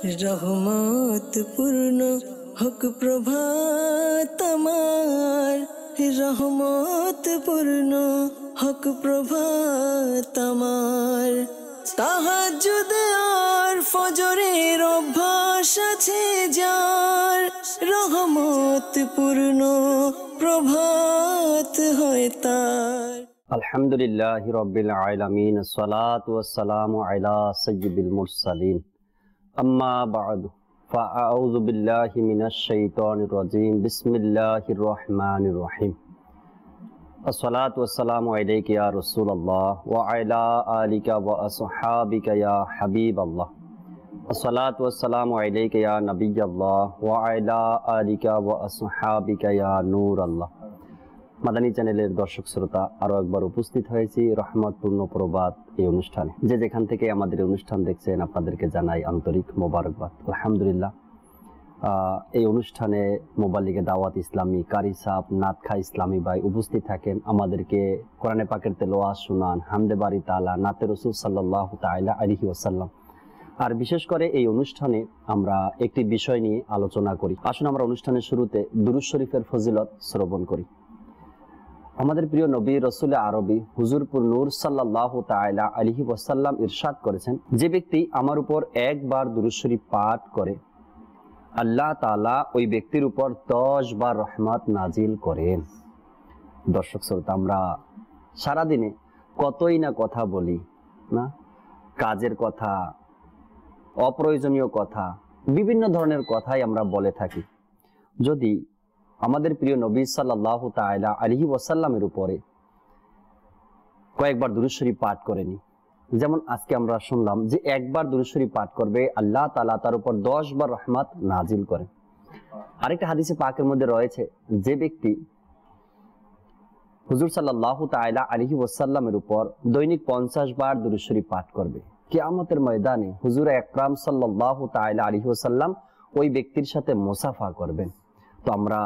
রহমত পূর্ণ হক প্রভাত আমার, রহমত পূর্ণ হক প্রভাত আমার। তাহাজ্জুদ আর ফজরের অভ্যাস আছে যার, রহমত পূর্ণ প্রভাত হয় তার। আলহামদুলিল্লাহি রাব্বিল আলামিন, আসসালাতু ওয়াসসালামু আলা সাইয়্যিদিল মুরসালিন, আম্মা বা'দু, ফাআউযু বিল্লাহি মিনাশ শাইতানির রাজীম, বিসমিল্লাহির রহমানির রহিম। আসসালাতু ওয়াসসালামু আলাইকা ইয়া রাসূলুল্লাহ ওয়া আলা আলিকা ওয়া আসহাবিকা ইয়া হাবিবাল্লাহ। আসসালাতু ওয়াসসালামু আলাইকা ইয়া নবিয়াল্লাহ ওয়া আলা আলিকা ওয়া আসহাবিকা ইয়া নূরাল্লাহ। মাদানী চ্যানেলের দর্শক শ্রোতা, আরো একবার উপস্থিত হয়েছি রহমতপূর্ণ প্রবাদ এই অনুষ্ঠানে। যে যেখান থেকে আমাদের এই অনুষ্ঠান দেখছেন, আপনাদেরকে জানাই আন্তরিক মোবারকবাদ। আলহামদুলিল্লাহ, এই অনুষ্ঠানে মোবাল্লিগে দাওয়াত ইসলামী, কারি সাহ, নাতখা ইসলামী ভাই উপস্থিত থাকেন, আমাদেরকে কোরআনে পাকের তেলাওয়াত শুনান, হামদে বারি তাআলা, নাতে রাসূল সাল্লাল্লাহু তাআলা আলাইহি ওয়াসাল্লাম। আর বিশেষ করে এই অনুষ্ঠানে আমরা একটি বিষয় নিয়ে আলোচনা করি। আসুন আমরা অনুষ্ঠানের শুরুতে দুরূদ শরীফের ফজিলত শ্রবণ করি। আমাদের প্রিয় নবী রাসূল আরবি হুজুরপুর নূর সাল্লাল্লাহু তাআলা আলাইহি ওয়াসাল্লাম ইরশাদ করেছেন, যে ব্যক্তি আমার উপর একবার দুরূদ শরীফ পাঠ করে, আল্লাহ তাআলা ওই ব্যক্তির উপর 10 বার রহমত নাজিল করেন। দর্শক শ্রোতা, আমরা সারাদিনে কতই না কথা বলি না, কাজের কথা, অপ্রয়োজনীয় কথা, বিভিন্ন ধরনের কথাই আমরা বলে থাকি। যদি আমাদের প্রিয় নবী সাল্লাল্লাহু তাআলা আলাইহি ওয়াসাল্লামের উপরে কয়েকবার দুরূদ শরীফ পাঠ করেনি, যেমন আজকে আমরা শুনলাম যে একবার দুরূদ শরীফ পাঠ করবে, আল্লাহ তাআলা তার উপর 10 বার রহমত নাজিল করেন। আরেকটা হাদিসে পাকের মধ্যে রয়েছে, যে ব্যক্তি হুজুর সাল্লাল্লাহু তাআলা আলাইহি ওয়াসাল্লামের উপর দৈনিক 50 বার দুরূদ শরীফ পাঠ করবে, কিয়ামতের ময়দানে হুজুর আকরাম সাল্লাল্লাহু তাআলা আলাইহি ওয়াসাল্লাম ওই ব্যক্তির সাথে মুসাফা করবেন। তো আমরা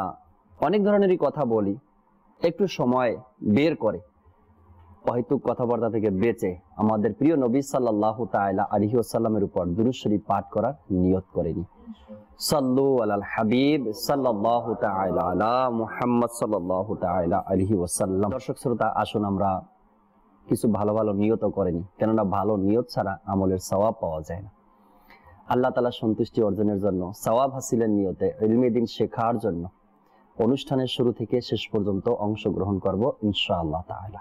অনেক ধরনেরই কথা বলি, একটু সময় বের করে অহেতুক কথাবার্তা থেকে বেঁচে আমাদের প্রিয় নবী সাল্লাল্লাহু তাআলা আলাইহি ওয়াসাল্লামের উপর দুরূদ শরীফ পাঠ করার নিয়ত করেনি। সাল্লু আলাল হাবিব সাল্লাল্লাহু তাআলা আলা মুহাম্মদ সাল্লাল্লাহু তাআলা আলাইহি ওয়াসাল্লাম। দর্শক শ্রোতা, আসুন আমরা কিছু ভালো ভালো নিয়ত করেনি, কেননা ভালো নিয়ত ছাড়া আমলের সওয়াব পাওয়া যায় না। আল্লাহ তাআলা সন্তুষ্টি অর্জনের জন্য, সওয়াব হাসিলের নিয়তে, ইলমে দ্বীন শেখার জন্য অনুষ্ঠানের শুরু থেকে শেষ পর্যন্ত অংশগ্রহণ করব ইনশাআল্লাহ তাআলা।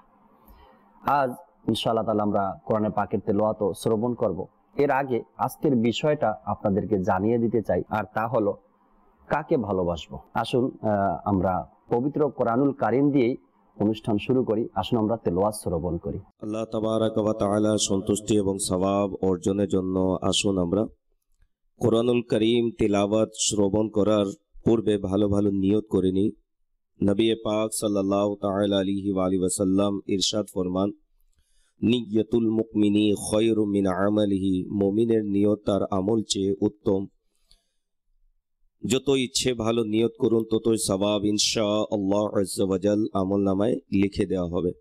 আজ ইনশাআল্লাহ তাআলা আমরা কোরআনে পাকের তেলাওয়াত শ্রবণ করব। এর আগে আজকের বিষয়টা আপনাদেরকে জানিয়ে দিতে চাই, আর তা হলো কাকে ভালোবাসবো। আসুন আমরা পবিত্র কোরআনুল কারীম দিয়েই অনুষ্ঠান শুরু করি। আসুন আমরা তেলাওয়াত শ্রবণ করি। আল্লাহ তাবারাকা ওয়া তাআলা সন্তুষ্টি এবং সওয়াব অর্জনের জন্য আসুন আমরা কোরআনুল কারীম তিলাওয়াত শ্রবণ করার পূর্বে ভালো ভালো নিয়ত করে নিই। নবী পাক সাল্লাল্লাহু তাআলা আলাইহি ওয়া আলিহি ওয়াসাল্লাম ইরশাদ ফরমান, নিয়্যাতুল মুমিনি খায়রুম মিন আমালিহি, মুমিনের নিয়ত তার আমল চেয়ে উত্তম। যত ইচ্ছে ভালো নিয়ত করুন, ততই সওয়াব ইনশাআল্লাহ আযজা ওয়া জাল আমলনামায় লিখে দেওয়া হবে।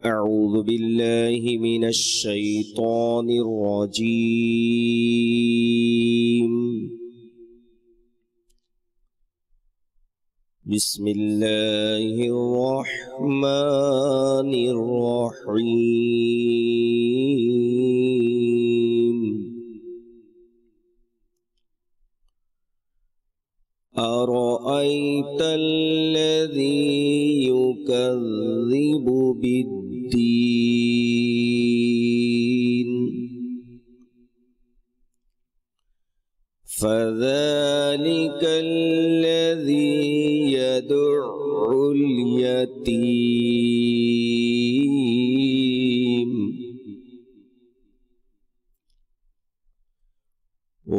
أعوذ بالله من الشيطان الرجيم. بسم الله الرحمن الرحيم. أرأيت الذي يكذب بالدين فذلك الذي يدع اليتيم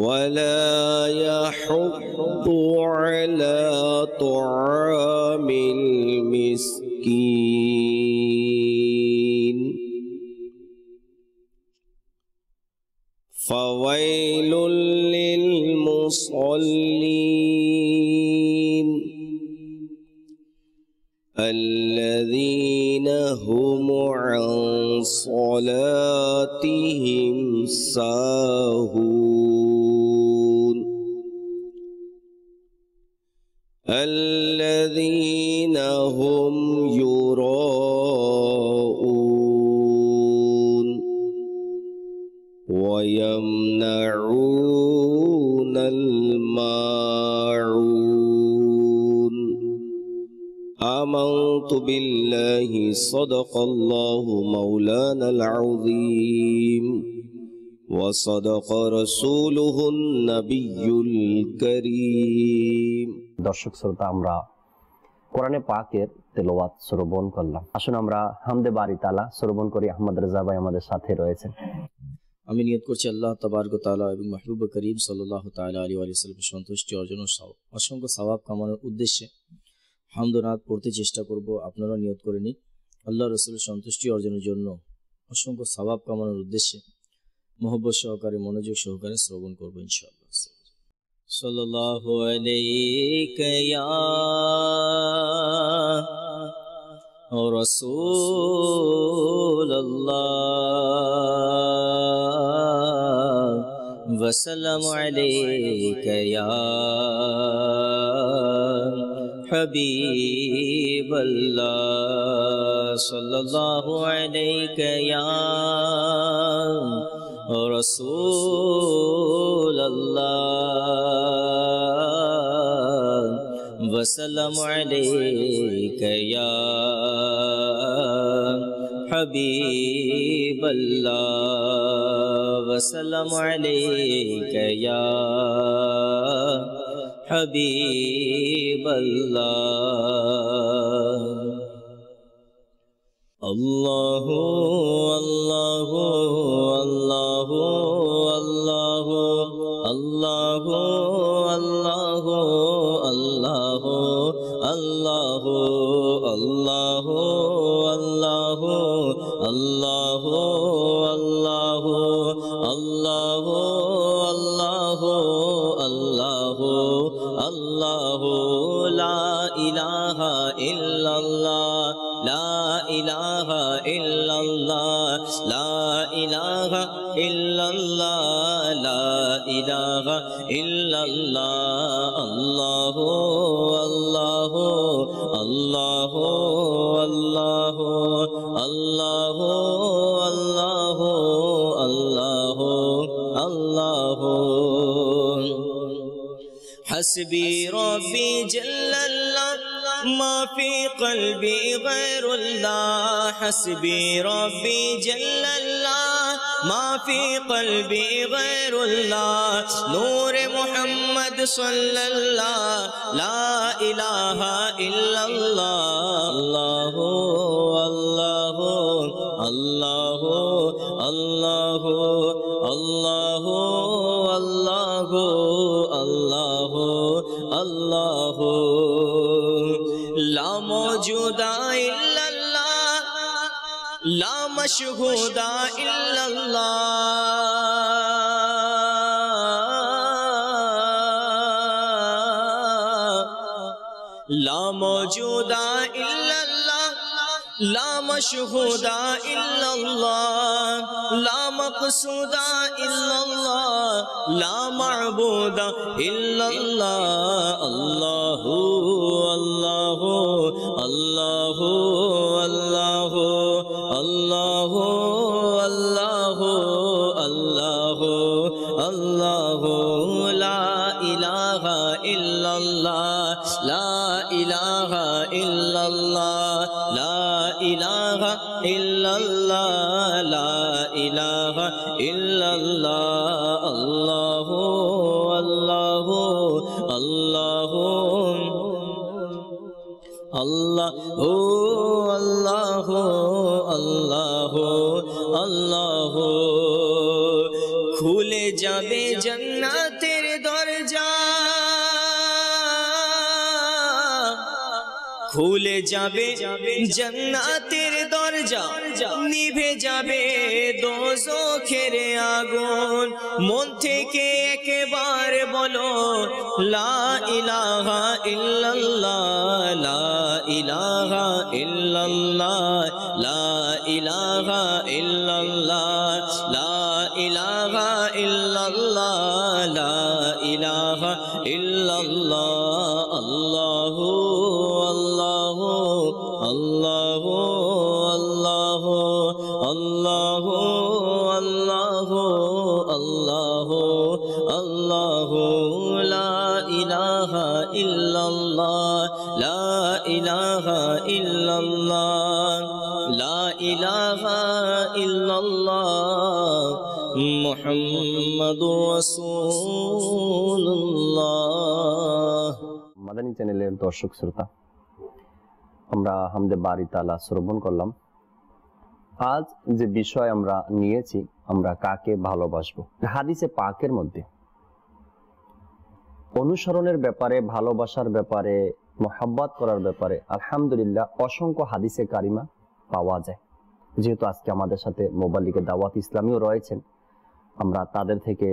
ولا يحض على طعام المسكين فويل للمصلين الذين هم عن صلاتهم ساهون الذين هم يراءون ويمنعون الماعون آمنت بالله صدق الله مولانا العظيم وصدق رسوله النبي الكريم দর্শক শ্রোতা, আমরা কোরআনে পাকের তেলাওয়াত শ্রবণ করলাম। আসুন আমরা হামদে বারি তাআলা শ্রবণ করি। আহমদ রেজা ভাই আমাদের সাথে রয়েছেন। আমি নিয়ত করছি আল্লাহ তাবারক ওয়া তাআলা এবং মাহবুব করিম সাল্লাল্লাহু তাআলা আলাইহি ওয়া সাল্লামের সন্তুষ্টি অর্জন ও অসংখ্য সওয়াব কামানোর উদ্দেশ্যে হামদ ও নাত পড়তে চেষ্টা করব। আপনারা নিয়ত করে নিন আল্লাহ রাসূলের সন্তুষ্টি অর্জনের জন্য অসংখ্য সওয়াব কামানোর উদ্দেশ্যে মহব্বত সহকারে মনোযোগ সহকারে শ্রবণ করব ইনশাআল্লাহ। সাল্লাল্লাহু আলাইকা ইয়া রাসূলুল্লাহ ওয়া সাল্লামু আলাইকা ইয়া হাবিবাল্লাহ সাল্লাল্লাহু আলাইকা ইয়া রাসূলুল্লাহ ওয়া সাল্লামু আলাইকা ইয়া হাবিবাল্লাহ ওয়া সাল্লামু আলাইকা ইয়া হাবিবাল্লাহ। আল্লাহু আল্লাহু আল্লাহু আল্লাহু আল্লাহু আল্লাহু আল্লাহু আল্লাহু আল্লাহু আল্লাহু আল্লাহু আল্লাহু আল্লাহু আল্লাহু আল্লাহু আল্লাহু লা ইলাহা ইল্লাল্লাহ লা ইলাহা ইল্লাল্লাহ লা ইলাহা ইল্লাল্লাহ লা ইলাহা ইল্লাল্লাহ আল্লাহু আল্লাহু আল্লাহু আল্লাহু আল্লাহু আল্লাহু আল্লাহু আল্লাহু حسبي ربي جل الله ما في قلبي غير الله حسبي ربي جل الله ما في قلبي غير الله نور محمد صلى الله لا إله إلا الله الله الله الله الله الله الله الله الله لا موجود إلا الله لا مشهود إلا الله لا موجود إلا الله لا مشهود إلا الله لا مقصود إلا الله لا معبود إلا الله الله الله الله الله الله الله الله الله لا إله إلا الله لا إله إلا الله لا إله إلا الله لا إله إلا الله الله الله الله الله الله الله الله খুলে যাবে জান্নাতের দরজা খুলে যাবে জান্নাতের দরজা নিভে যাবে দোজখের আগুন মন থেকে একবার বলো লা ইলাহা ইল্লাল্লাহ লা ইলাহা ইল্লাল্লাহ লা ইলাহা ইল্লাল্লাহ লা ইলাহা ইল্লাল্লাহ লা ইলাহা ইল্লাল্লাহ আল্লাহু আল্লাহু আল্লাহু আল্লাহু আল্লাহু আল্লাহু আল্লাহু লা ইলাহা ইল্লাল্লাহ লা ইলাহা ইল্লাল্লাহ লা ইলাহা ইল্লাল্লাহ মুহাম্মাদুর রাসূলুল্লাহ। মাদানী চ্যানেলের দর্শক শ্রোতা, আমরা হামদে বারি তাআলা শ্রবণ করলাম। আজ যে বিষয় আমরা নিয়েছি, আমরা কাকে ভালোবাসবো। হাদিসে পাকের মধ্যে অনুসরণের ব্যাপারে, ভালোবাসার ব্যাপারে, মোহাব্বত করার ব্যাপারে আলহামদুলিল্লাহ অসংখ্য হাদিসে কারিমা পাওয়া যায়। যেহেতু আজকে আমাদের সাথে মোবাল্লিগে দাওয়াত ইসলামীও রয়েছেন, আমরা তাদের থেকে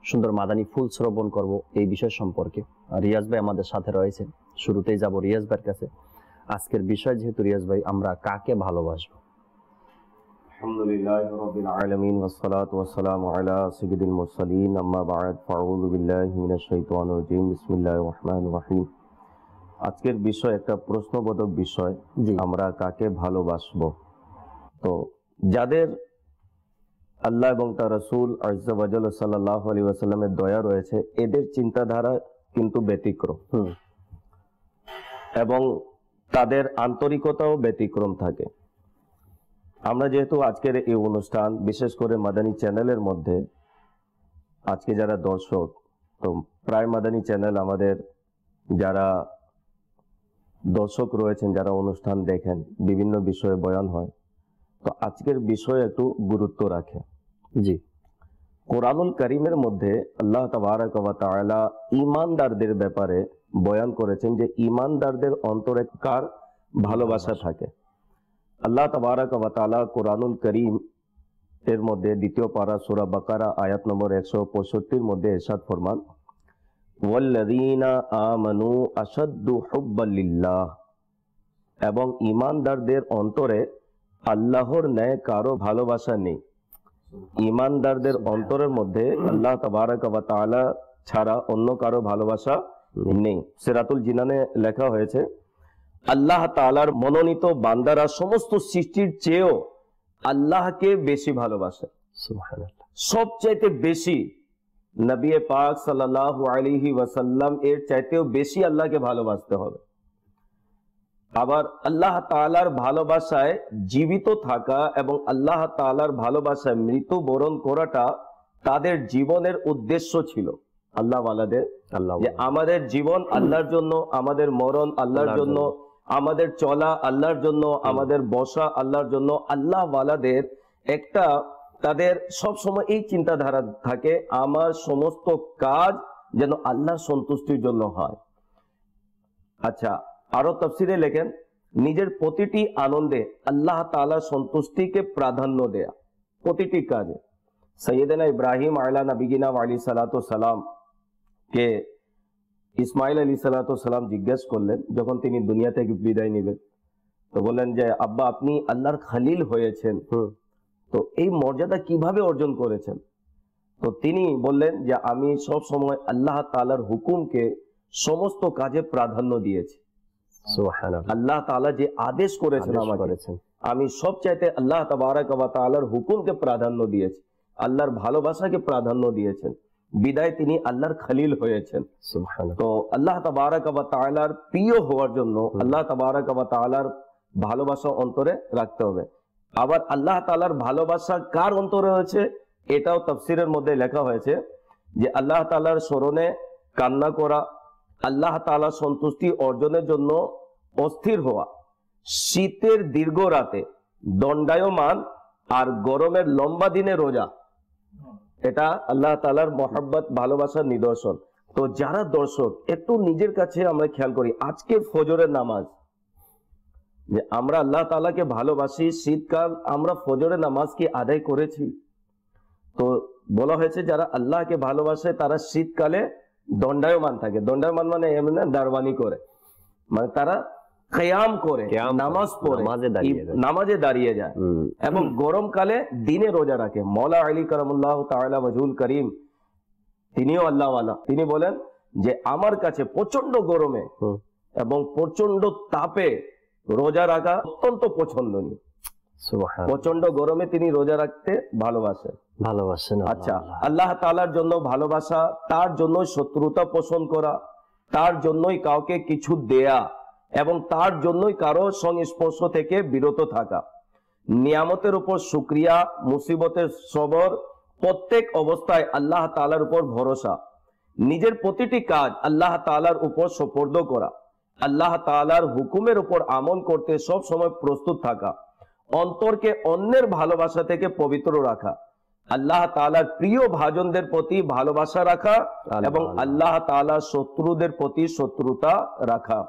সুন্দর মাদানী ফুল শ্রবণ করব এই বিষয় সম্পর্কে। রিয়াজ ভাই আমাদের সাথে রয়েছেন, শুরুতেই যাব রিয়াজ ভাইয়ের কাছে। আজকের বিষয় যেহেতু রিয়াজ ভাই, আমরা কাকে ভালোবাসবো। আলহামদুলিল্লাহি রাব্বিল আলামিন ওয়াসসালাতু ওয়াসসালামু আলা সাইয়্যিদিল মুরসালিন আম্মা বা'দ ফাআউযু বিল্লাহি মিনাশ শাইতানির রাজীম বিসমিল্লাহির রহমানির রহিম। আজকের বিষয় একটা প্রশ্নবোধক বিষয়, আমরা কাকে ভালোবাসবো। তো যাদের আল্লাহ এবং তার রাসূল আযজা ওয়া জাল্লা সাল্লাল্লাহু আলাইহি ওয়াসাল্লামের দয়া রয়েছে, এদের চিন্তাধারা কিন্তু ব্যতিক্রম এবং তাদের আন্তরিকতাও ব্যতিক্রম থাকে। আমরা যেহেতু আজকের এই অনুষ্ঠান বিশেষ করে মাদানী চ্যানেলের মধ্যে আজকে যারা দর্শক, তো প্রায় মাদানী চ্যানেল আমাদের যারা দর্শক রয়েছেন, যারা অনুষ্ঠান দেখেন, বিভিন্ন বিষয়ে বয়ান হয়, তো আজকের বিষয় একটু গুরুত্ব রাখে। জি, কোরআনুল কারীমের মধ্যে আল্লাহ তাবারাক ওয়া তাআলা ঈমানদারদের ব্যাপারে বয়ান করেছেন যে ঈমানদারদের অন্তরে কার ভালোবাসা থাকে। আল্লাহ তাবারাক ওয়া তাআলা কোরআনুল কারীম এর মধ্যে দ্বিতীয় পারা সূরা বাকারা আয়াত নম্বর 165 মধ্যে ইরশাদ ফরমান, ওয়াল্লাযীনা আমানু আশাদ্দু হুব্বাল লিল্লাহ, এবং ঈমানদারদের অন্তরে আল্লাহর ন্যায় কারো ভালোবাসা নেই। ঈমানদারদের অন্তরের মধ্যে আল্লাহ তাবারাক ওয়া তাআলা ছাড়া অন্য কারো ভালোবাসা নেই। সিরাতুল জিনানে লেখা হয়েছে, আল্লাহ তাআলার মনোনীত বান্দারা সমস্ত সৃষ্টির চেয়েও আল্লাহকে বেশি ভালোবাসে। সুবহানাল্লাহ। সবচাইতে বেশি নবী পাক সাল্লাল্লাহু আলাইহি ওয়াসাল্লাম এর চাইতেও বেশি আল্লাহকে ভালোবাসতে হবে। আবার আল্লাহ তাআলার ভালোবাসায় জীবিত থাকা এবং আল্লাহ তাআলার ভালোবাসায় মৃত্যুবরণ করাটা তাদের জীবনের উদ্দেশ্য ছিল। আল্লাহ ওয়ালাদের, যে আমাদের জীবন আল্লাহর জন্য, আমাদের মরণ আল্লাহর জন্য, আমাদের চলা আল্লাহর জন্য, আমাদের বসা আল্লাহর জন্য। আল্লাহ ওয়ালাদের একটা, তাদের সব সময় এই চিন্তাধারা থাকে, আমার সমস্ত কাজ যেন আল্লাহর সন্তুষ্টির জন্য হয়। আচ্ছা, আরো তাফসীরে লেখেন, নিজের প্রতিটি আনন্দে আল্লাহ তাআলার সন্তুষ্টিকে প্রাধান্য দেয়া, প্রতিটি কাজে। সৈয়দনা ইব্রাহিম আলা নবিয়িনা ওয়া আলাইহিস সালাতু সালাম কে ইসমাইল আলাইহিস সালাতু সালাম জিজ্ঞেস করলেন যখন তিনি দুনিয়া থেকে বিদায় নেবেন, তো বললেন যে আব্বা, আপনি আল্লাহর খলিল হয়েছেন, তো এই মর্যাদা কিভাবে অর্জন করেছেন? তো তিনি বললেন যে আমি সব সময় আল্লাহ তাআলার হুকুমকে সমস্ত কাজে প্রাধান্য দিয়েছি। সুবহানাল্লাহ। আল্লাহ তাআলা যে আদেশ করেছেন আমাকে, আমি সবচাইতে আল্লাহ তাবারাক ওয়া তাআলার হুকুমকে প্রাধান্য দিয়েছি, আল্লাহর ভালোবাসাকে প্রাধান্য দিয়েছেন, বিদায় তিনি আল্লাহর খলিল হয়েছেন। সুবহানাল্লাহ। তো আল্লাহ তাবারাক ওয়া তাআলার প্রিয় হওয়ার জন্য আল্লাহ তাবারাক ওয়া তাআলার ভালোবাসা অন্তরে রাখতে হবে। আবার আল্লাহ তাআলার ভালোবাসা কার অন্তরে রয়েছে, এটাও তাফসীরের মধ্যে লেখা হয়েছে যে আল্লাহ তাআলার স্মরণে কান্না করা, আল্লাহ তাআলার সন্তুষ্টি অর্জনের জন্য অস্থির হওয়া, শীতের দীর্ঘ রাতে দণ্ডায়মান আর গরমের লম্বা দিনে রোজা, এটা আল্লাহ তাআলার মহব্বত, ভালোবাসার নিদর্শন। তো যারা দর্শক, একটু নিজের কাছে আমরা খেয়াল করি, আজকে ফজরের নামাজ, যে আমরা আল্লাহ তাআলাকে ভালোবাসি, শীতকাল আমরা ফজরের নামাজ কি আদায় করেছি? তো বলা হয়েছে যারা আল্লাহকে ভালোবাসে তারা শীতকালে দণ্ডায়মান থাকে। দণ্ডায়মান মানে এমনি দারবানি করে, মানে তারা কিয়াম করে, কিয়াম করে, নামাজ পড়ে, নামাজে দাঁড়িয়ে যায়। নামাজে দাঁড়িয়ে যায় এবং গরমকালে দিনে রোজা রাখে। মৌলা আলী কারামুল্লাহ তাআলা ওয়াজহুল করিম তিনিও আল্লাহওয়ালা, তিনি বলেন যে আমার কাছে প্রচন্ড গরমে এবং প্রচন্ড তাপে রোজা রাখা অত্যন্ত পছন্দনীয়। সুবহান, প্রচন্ড গরমে তিনি রোজা রাখতে ভালোবাসেন। ভালোবাসেন। আচ্ছা, আল্লাহ তাআলার জন্য ভালোবাসা, তার জন্য শত্রুতা পোষণ করা, তার জন্যই কাউকে কিছু দেয়া এবং তার জন্যই কারো সংস্পর্শ থেকে বিরত থাকা, নিয়ামতের উপর শুকরিয়া, মুসিবতের সবর, প্রত্যেক অবস্থায় আল্লাহ তাআলার উপর ভরসা, নিজের প্রতিটি কাজ আল্লাহ তাআলার উপর সুপর্দ করা, আল্লাহ তাআলার হুকুমের উপর আমল করতে সব সময় প্রস্তুত থাকা, অন্তরকে অন্যের ভালোবাসা থেকে পবিত্র রাখা, আল্লাহ তাআলার প্রিয় ভাজনদের প্রতি ভালোবাসা রাখা এবং আল্লাহ তাআলার শত্রুদের প্রতি শত্রুতা রাখা,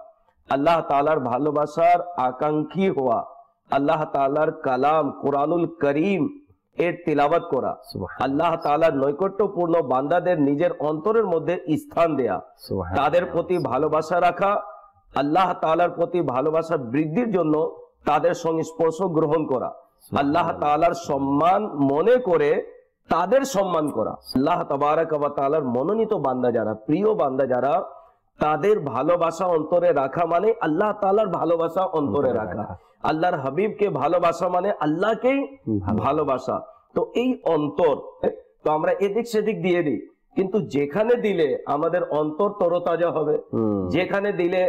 আল্লাহ তাআলার ভালোবাসার আকাঙ্ক্ষী হওয়া, আল্লাহ তাআলার কালাম কোরআনুল করিম এর তিলাওয়াত করা, আল্লাহ তাআলার নৈকট্যপূর্ণ বান্দাদের নিজের অন্তরের মধ্যে স্থান দেয়া, তাদের প্রতি ভালোবাসা রাখা, আল্লাহ তাআলার প্রতি ভালোবাসা বৃদ্ধির জন্য তাদের সংস্পর্শ গ্রহণ করা, আল্লাহ তাআলার সম্মান মনে করে তাদের সম্মান করা, আল্লাহ তাবারাক ওয়া তাআলার মনোনীত বান্দা যারা, প্রিয় বান্দা যারা, তাদের ভালোবাসা অন্তরে রাখা মানে আল্লাহ তাআলার ভালোবাসা অন্তরে রাখা, আল্লাহর হাবিবকে ভালোবাসা মানে আল্লাহকেই ভালোবাসা। তো এই অন্তর তো আমরা এদিক সেদিক দিয়ে দিই, কিন্তু যেখানে দিলে আমাদের অন্তর তরতাজা হবে, যেখানে দিলে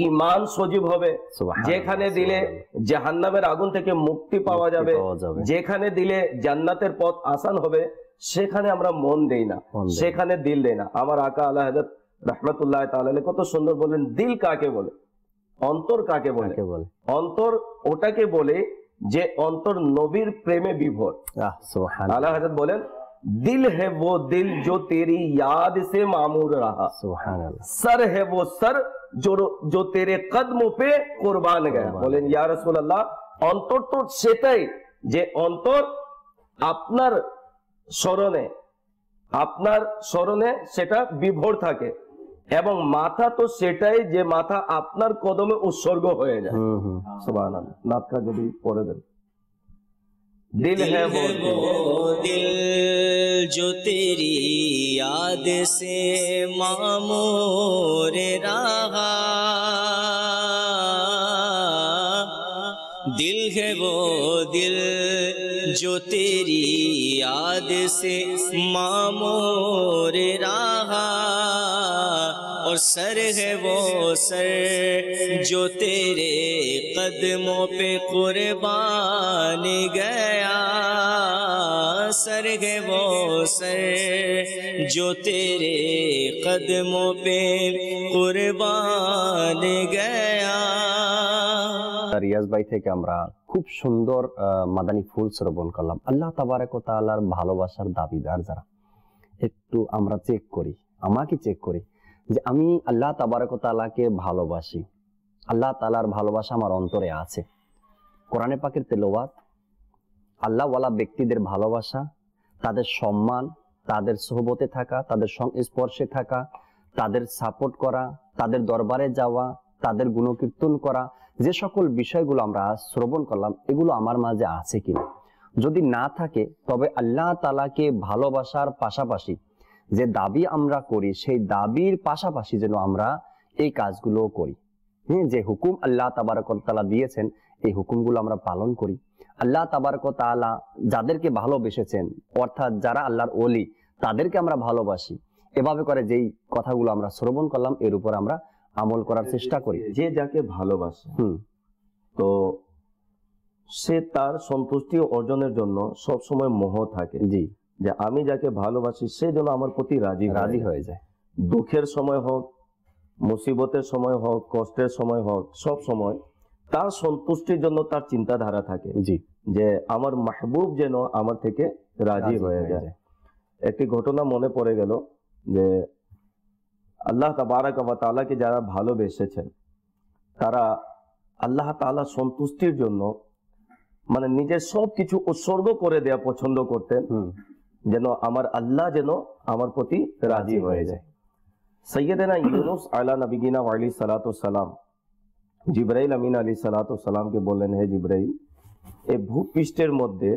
ঈমান সজীব হবে, যেখানে দিলে জাহান্নামের আগুন থেকে মুক্তি পাওয়া যাবে, যেখানে দিলে জান্নাতের পথ আসান হবে, সেখানে আমরা মন দেই না, সেখানে দিল দেই না। আমার আকা আলা হযরত রাহমাতুল্লাহ তাআলা কত সুন্দর বলেন, দিল কাকে বলে, অন্তর কাকে বলে? অন্তর ওটাকে বলে যে অন্তর নবীর প্রেমে বিভোর। আলা হযরত বলেন, दिल है वो दिल जो तेरी याद से मामूर रहा, सर है वो सर जो तेरे कदमों पे कुर्बान गया। বলেন ইয়া রাসূলুল্লাহ, অন্তর তো সেটাই যে অন্তর আপনার স্মরণে সেটা বিভোর থাকে, এবং মাথা তো সেটাই যে মাথা আপনার কদমে উৎসর্গ হয়ে যায়। সুবহানাল্লাহ, নাতকা যদি পড়ে দেন। दिल है वो दिल जो तेरी याद से मामूर रहा, दिल है वो दिल जो तेरी याद से मामूर रहा, और सर है वो सर जो तेरे कदमों पे कुर्बान गया, सर है वो सर जो तेरे कदमों पे कुर्बान गया। রিয়াজ ভাই থেকে আমরা খুব সুন্দর মাদানী ফুল শ্রবণ করলাম। আল্লাহ তাবারক ওয়া তাআলার ভালোবাসার দাবিদার যারা, একটু আমরা চেক করি, আমাকে চেক করি যে আমি আল্লাহ তাবারক ওয়া তাআলাকে ভালোবাসি, আল্লাহ তাআলার ভালোবাসা আমার অন্তরে আছে। কোরআনে পাকের তেলাওয়াত, আল্লাহওয়ালা ব্যক্তিদের ভালোবাসা, তাদের সম্মান, তাদের সোহবতে থাকা, তাদের সংস্পর্শে থাকা, তাদের সাপোর্ট করা, তাদের দরবারে যাওয়া, তাদের গুণকীর্তন করা, যে সকল বিষয়গুলো আমরা শ্রবণ করলাম, এগুলো আমার মাঝে আছে কিনা। যদি না থাকে তবে আল্লাহ তাআলাকে ভালোবাসার পাশাপাশি যে দাবি আমরা করি, সেই দাবির পাশাপাশি যেন আমরা এই কাজগুলো করি। যে হুকুম আল্লাহ তাবারক ওয়া তাআলা দিয়েছেন, এই হুকুমগুলো আমরা পালন করি। আল্লাহ তাবারক ওয়া তাআলা যাদেরকে ভালোবেসেছেন, অর্থাৎ যারা আল্লাহর ওলি, তাদেরকে আমরা ভালোবাসি। এভাবে করে যেই কথাগুলো আমরা শ্রবণ করলাম, এর উপর আমরা আমল করার চেষ্টা করি। যে যাকে ভালোবাসে তো সে তার সন্তুষ্টি অর্জনের জন্য সব সময় মোহ থাকে, জি, যে আমি যাকে ভালোবাসি সে যেন আমার প্রতি রাজি হয়ে যায়। দুঃখের সময় হোক, মুসিবতের সময় হোক, কষ্টের সময় হোক, সব সময় তার সন্তুষ্টির জন্য তার চিন্তাধারা থাকে, জি, যে আমার মাহবুব যেন আমার থেকে রাজি হয়ে যায়। একটি ঘটনা মনে পড়ে গেল যে আল্লাহ তাবারক ওয়া তাআলাকে যারা ভালোবেসেছেন, তারা আল্লাহ তাআলা সন্তুষ্টির জন্য মানে নিজের সবকিছু উৎসর্গ করে দেয়া পছন্দ করতেন, যেন আমার আল্লাহ যেন আমার প্রতি রাজি হয়ে যায়। সৈয়দনা ইউনুস আলা নবিয়িনা ওয়া আলাইহিস সালাতু ওয়াস সালাম জিবরাইল আমিন আলী সালাতামকে বললেন, হে জিবরাইল, এই ভূপৃষ্ঠের মধ্যে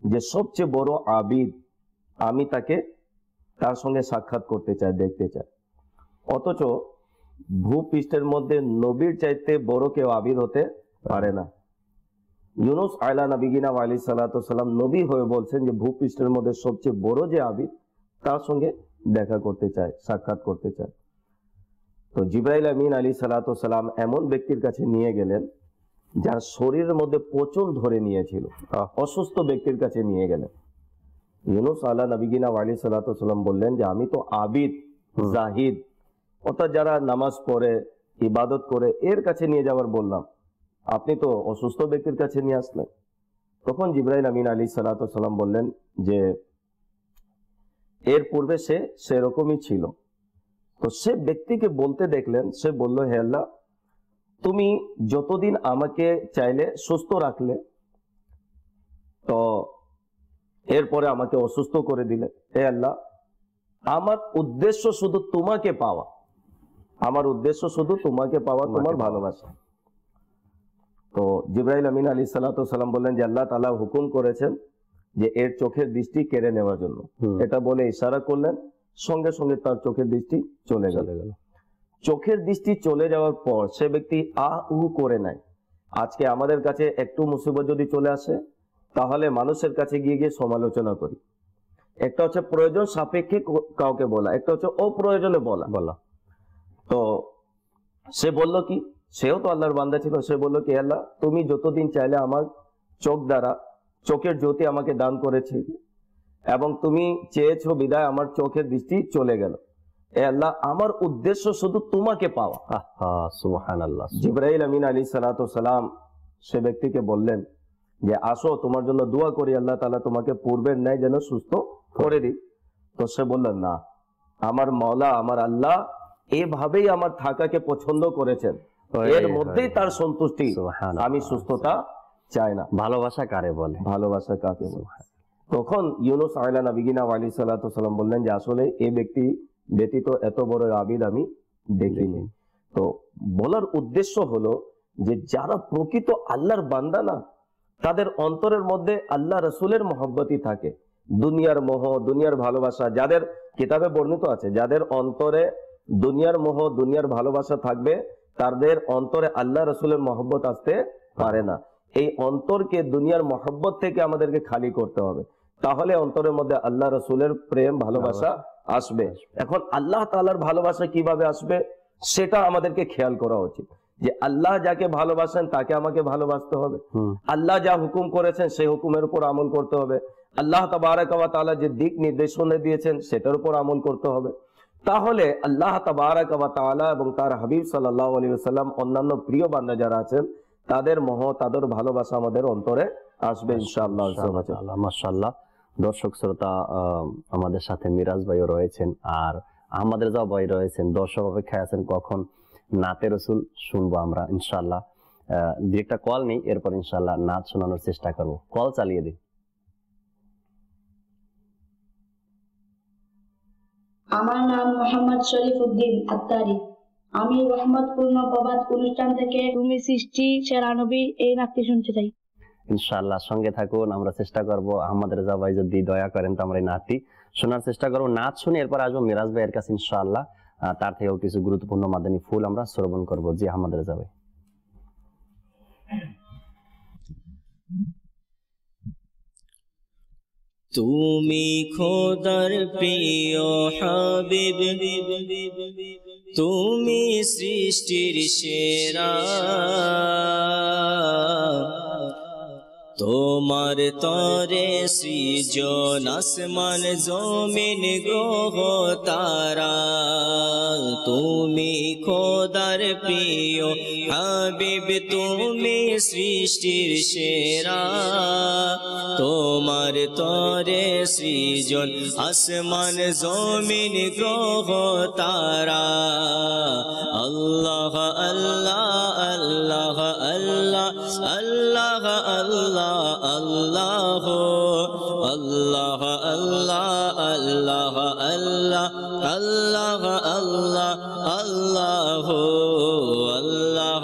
যে সবচেয়ে বড় আবিদ, আমি তার সঙ্গে সাক্ষাৎ করতে চাই, দেখতে চাই। অথচ ভূপৃষ্ঠের মধ্যে নবীর চাইতে বড় কেউ আবিদ হতে পারে না। ইউনুস আলা নবিগিনা আলী সালাতাম নবী হয়ে বলছেন যে ভূপৃষ্ঠের মধ্যে সবচেয়ে বড় যে আবিদ, তার সঙ্গে দেখা করতে চায়, সাক্ষাৎ করতে চায়। তো জিবরাইল আমিন আলী সালাতাম এমন ব্যক্তির কাছে নিয়ে গেলেন যার শরীরের মধ্যে পচন ধরে নিয়েছিল, অসুস্থ ব্যক্তির কাছে নিয়ে গেলেন। ইউনুস আলা নবিগিনা আলী সালাতাম বললেন যে আমি তো আবিদ, জাহিদ, অর্থাৎ যারা নামাজ পড়ে, ইবাদত করে, এর কাছে নিয়ে যাওয়ার বললাম, আপনি তো অসুস্থ ব্যক্তির কাছে নিয়ে আসলেন। তখন জিবরাইল আমিন আলী সালাতাম বললেন যে এর পূর্বে সে সেরকমই ছিল। তো সে ব্যক্তিকে বলতে দেখলেন, সে বলল, হে আল্লাহ, তুমি যতদিন আমাকে চাইলে সুস্থ রাখলে, তো এরপরে আমাকে অসুস্থ করে দিলে। হে আল্লাহ, আমার উদ্দেশ্য শুধু তোমাকে পাওয়া, আমার উদ্দেশ্য শুধু তোমাকে পাওয়া, তোমার ভালোবাসা। তো জিবরাইল আমিন আলী সালাতাম বললেন যে আল্লাহ তাআলা হুকুম করেছেন যে এর চোখের দৃষ্টি কেড়ে নেওয়ার জন্য। এটা বলে ইশারা করলেন, সঙ্গে সঙ্গে তার চোখের দৃষ্টি চলে গেল। চোখের দৃষ্টি চলে যাওয়ার পর সে ব্যক্তি উ করে নাই। আজকে আমাদের কাছে একটু মুসিবত যদি চলে আসে, তাহলে মানুষের কাছে গিয়ে গিয়ে সমালোচনা করি। একটা হচ্ছে প্রয়োজন সাপেক্ষে কাউকে বলা, একটা হচ্ছে অপ্রয়োজনে বলা। তো সে বলল কি, সেও তো আল্লাহর বান্দা ছিল, সে বলল কি, আল্লাহ, তুমি যতদিন চাইলে আমার চোখ দ্বারা চোখের জ্যোতি আমাকে দান করেছি, এবং তুমি চেয়েছো বিদায় আমার চোখের দৃষ্টি চলে গেল। এ আল্লাহ, আমার উদ্দেশ্য শুধু তোমাকে পাওয়া। সুবহানাল্লাহ। জিবরাইল আমিন আলী সালাতাম সে ব্যক্তিকে বললেন যে আসো, তোমার জন্য দোয়া করি, আল্লাহ তাআলা তোমাকে পূর্বের ন্যায় যেন সুস্থ করে দিই। তো সে বললেন, না, আমার মাওলা, আমার আল্লাহ এভাবেই আমার থাকাকে পছন্দ করেছেন, এর মধ্যেই তার সন্তুষ্টি, আমি সুস্থতা চাই না। ভালোবাসা কারে বলে? ভালোবাসা কাকে বলে? তখন ইউনুস আলা নবিগিনা আলী সালাতাম বললেন যে আসলে এই ব্যক্তি ব্যতীত এত বড় আবিদ আমি দেখিনি। তো বলার উদ্দেশ্য হলো যে যারা প্রকৃত আল্লাহর বান্দা না, তাদের অন্তরের মধ্যে আল্লাহ রসুলের মহব্বতই থাকে, দুনিয়ার মোহ, দুনিয়ার ভালোবাসা, যাদের কিতাবে বর্ণিত আছে, যাদের অন্তরে দুনিয়ার মোহ, দুনিয়ার ভালোবাসা থাকবে, তাদের অন্তরে আল্লাহ রসুলের মহব্বত আসতে পারে না। এই অন্তরকে দুনিয়ার মহব্বত থেকে আমাদেরকে খালি করতে হবে, তাহলে অন্তরের মধ্যে আল্লাহ রসুলের প্রেম, ভালোবাসা আসবে। এখন আল্লাহ তাআলার ভালোবাসা কিভাবে আসবে সেটা আমাদেরকে খেয়াল করা উচিত, যে আল্লাহ যাকে ভালোবাসেন তাকে আমাকে ভালোবাসতে হবে, আল্লাহ যা হুকুম করেছেন সেই হুকুমের উপর আমল করতে হবে, আল্লাহ তাবারক ওয়া তাআলা যে দিক নির্দেশনা দিয়েছেন সেটার উপর আমল করতে হবে। তাহলে আল্লাহ তাবারক ওয়া তাআলা এবং তার হাবিব সাল্লাল্লাহু আলাইহি ওয়াসাল্লাম, অন্যান্য প্রিয় বান্দা যারা আছেন, তাদের মোহ, তাদের ভালোবাসা আমাদের অন্তরে আসবে ইনশাআল্লাহ। মাশাআল্লাহ। দর্শক শ্রোতা, আমাদের সাথে মিরাজ ভাইও রয়েছেন, আর আহমদ রেজা ভাই রয়েছেন। দর্শক অপেক্ষায় আছেন কখন নাতে রসুল শুনবো আমরা ইনশাআল্লাহ। একটা কল নেই, এরপর ইনশাআল্লাহ নাচ শোনানোর চেষ্টা করবো। কল চালিয়ে দিন। আমার নাম মোহাম্মদ শরীফ উদ্দিন আত্তারি। আমি রহমতপূর্ণ প্রবাদ অনুষ্ঠান থেকে তুমি সৃষ্টি সেরা নবী এই নাচটি শুনতে চাই। ইনশাআল্লাহ সঙ্গে থাকুন, আমরা চেষ্টা করব। আহমদ রেজা ভাই যদি দয়া করেন তো আমরা এই নাচটি শোনার চেষ্টা করবো। নাচ শুনে এরপর আসবো মিরাজ ভাইয়ের কাছে ইনশাআল্লাহ। তার থেকেও কিছু গুরুত্বপূর্ণ মাদানী ফুল আমরা শ্রবণ করবো। জি আহমদ রেজা ভাই। তুমি খোদার প্রিয় হাবিব, তুমি সৃষ্টির সেরা, তোমার তরে সৃজন আসমান জমিন গ্রহ তারা। তুমি খোদার প্রিয় হাবিব, তুমি সৃষ্টির সেরা, তোমার তরে সৃজন আসমান জমিন গ্রহ তারা। আল্লাহ আল্লাহ আল্লাহ আল্লাহ আল্লাহ আল্লাহ আল্লাহ আল্লাহ আল্লাহ আল্লাহ আল্লাহ আল্লাহ আল্লাহ আল্লাহ আল্লাহ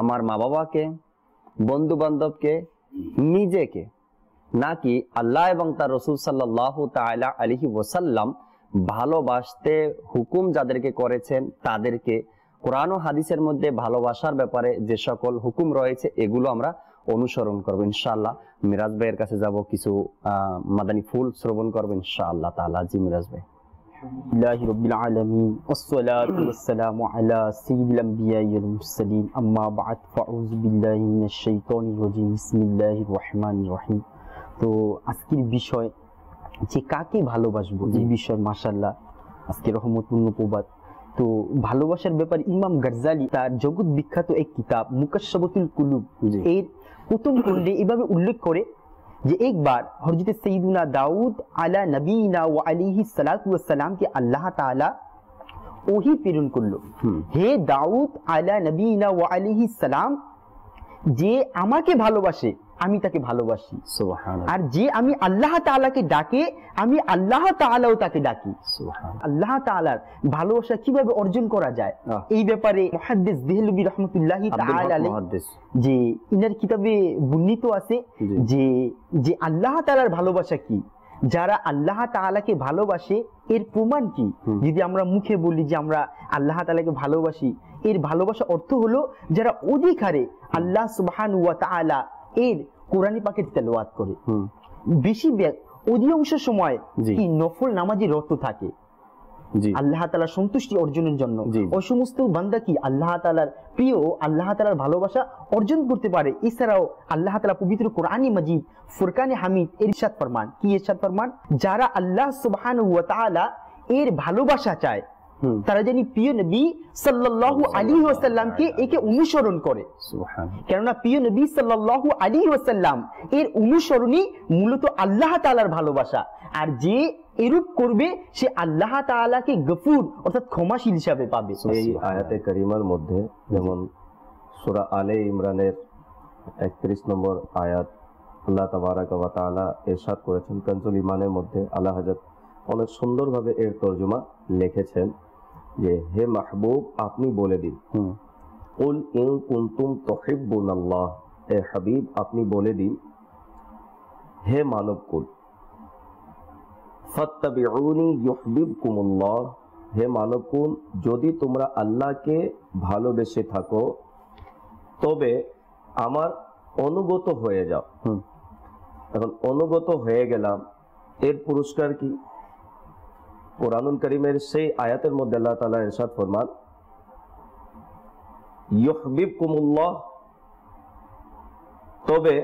আমার মা বাবাকে, বন্ধু বান্ধবকে, নিজেকে, নাকি আল্লাহ এবং তার রাসূল সাল্লাল্লাহু তাআলা আলাইহি ওয়াসাল্লাম ভালোবাসতে হুকুম যাদেরকে করেছেন তাদেরকে, কোরআন ও হাদিসের মধ্যে ভালোবাসার ব্যাপারে যে সকল হুকুম রয়েছে এগুলো আমরা অনুসরণ করবো ইনশাআল্লাহ। মিরাজ ভাইয়ের কাছে যাব, কিছু মাদানী ফুল শ্রবণ করবো ইনশাআল্লাহ তাআলা। জি মিরাজ ভাই। আলহামদুলিল্লাহি রাব্বিল আলামিন ওয়াসসালাতু ওয়াসসালামু আলা সাইয়্যিদিল আমবিয়াই ওয়াল মুরসালিন আম্মা বা'দ ফাউযু বিল্লাহি মিনাশ শাইতানির রাজিম বিসমিল্লাহির রহমানির রহিম। তো আজকের বিষয় যে কাকে ভালোবাসবো, এই বিষয় মাশাআল্লাহ আজকে রহমতপূর্ণ প্রবাদ। তো ভালোবাসার ব্যাপারে ইমাম গাজ্জালি তার জগৎ বিখ্যাত এক কিতাব মুকাশশাফাতুল কুলুব এর প্রথম খণ্ডে এভাবে উল্লেখ করে যে একবার হযরত সাইয়্যিদুনা দাউদ আলা নবীনা ওয়া আলাইহি সালাতু ওয়াস সালাম কে আল্লাহ তাআলা ওহী প্রেরণ করলো, হে দাউদ আলা নবীনা ওয়া আলাইহি সালাম, যে আমাকে ভালোবাসে আমি তাকে ভালোবাসি, সুবহানাল্লাহ। আর যে আমি আল্লাহ তাআলাকে ডাকে আমি আল্লাহ তাআলাও তাকে ডাকি, সুবহানাল্লাহ। আল্লাহ তাআলার ভালোবাসা কিভাবে অর্জন করা যায় এই ব্যাপারে মুহাদ্দিস দেহলভী রাহমাতুল্লাহি তাআলা আলাইহি যে ইনার কিতাবে বর্ণিত আছে যে যে আল্লাহ তাআলার ভালোবাসা কি, যারা আল্লাহ তাআলাকে ভালোবাসে এর প্রমাণ কি। যদি আমরা মুখে বলি যে আমরা আল্লাহ তাআলাকে ভালোবাসি, এর ভালোবাসা অর্থ হলো যারা অধিকারে আল্লাহ সুবহানাহু ওয়া তাআলা এর কোরআনী পাকের তেলাওয়াত করে, বেশি অধিকাংশ সময় কি নফল নামাজে রত থাকে আল্লাহ তাআলার সন্তুষ্টি অর্জনের জন্য। ওই সমস্ত বান্দা কি আল্লাহ তাআলার প্রিয়, আল্লাহ তাআলার ভালোবাসা অর্জন করতে পারে। এছাড়াও আল্লাহ তাআলা পবিত্র কোরআনী মাজিদ ফুরকানে হামিদ এর ইরশাদ ফরমান, কি ইরশাদ ফরমান, যারা আল্লাহ সুবহানাহু ওয়া তাআলা এর ভালোবাসা চায় তারা জানি প্রিয় নবী সাল্লাল্লাহু আলাইহি ওয়াসাল্লামকে একে অনুসরণ করে, সুবহানাল্লাহ। কেননা প্রিয় নবী সাল্লাল্লাহু আলাইহি ওয়াসাল্লাম এর অনুসরণই মূলত আল্লাহ তাআলার ভালোবাসা। আর যে এরূপ করবে সে আল্লাহ তাআলাকে গফুর অর্থাৎ ক্ষমাশীল হিসাবে পাবে। এই আয়াতে কারিমার মধ্যে যেমন সূরা আলে ইমরানের 31 নম্বর আয়াত আল্লাহ তাবারাক ওয়া তাআলা ইরশাদ করেছেন, কানজুল ঈমানের মধ্যে আলা হযরত অনেক সুন্দরভাবে এর তরজমা লিখেছেন যে হে মাহবুব আপনি বলে দিন, কুল ইন কুনতুম তুহিব্বুনাল্লাহ, এ হাবিব আপনি বলে দিন হে মানবকুল, ফাত্তাবিউনি ইউহিব্বুকুমুল্লাহ, হে মানবকুল যদি তোমরা আল্লাহকে ভালোবেসে থাকো তবে আমার অনুগত হয়ে যাও। এখন অনুগত হয়ে গেলাম, এর পুরস্কার কি? কোরআনুল কারীমের সেই আয়াতের মধ্যে আল্লাহ তাআলা ইরশাদ ফরমান, ইউহিব্বুকুমুল্লাহ, তবে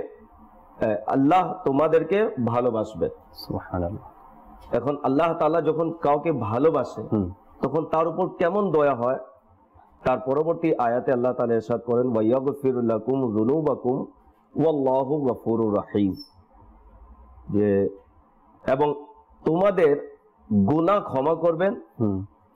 আল্লাহ তোমাদেরকে ভালোবাসবে, সুবহানাল্লাহ। এখন আল্লাহ তাআলা যখন কাউকে ভালোবাসে তখন তার উপর কেমন দয়া হয়, তার পরবর্তী আয়াতে আল্লাহ তাআলা ইরশাদ করেন, ওয়া ইয়াগফিরু লাকুম যুনুবাকুম ওয়াল্লাহু গফুরুর রহিম, যে এবং তোমাদের গুনাহ ক্ষমা করবেন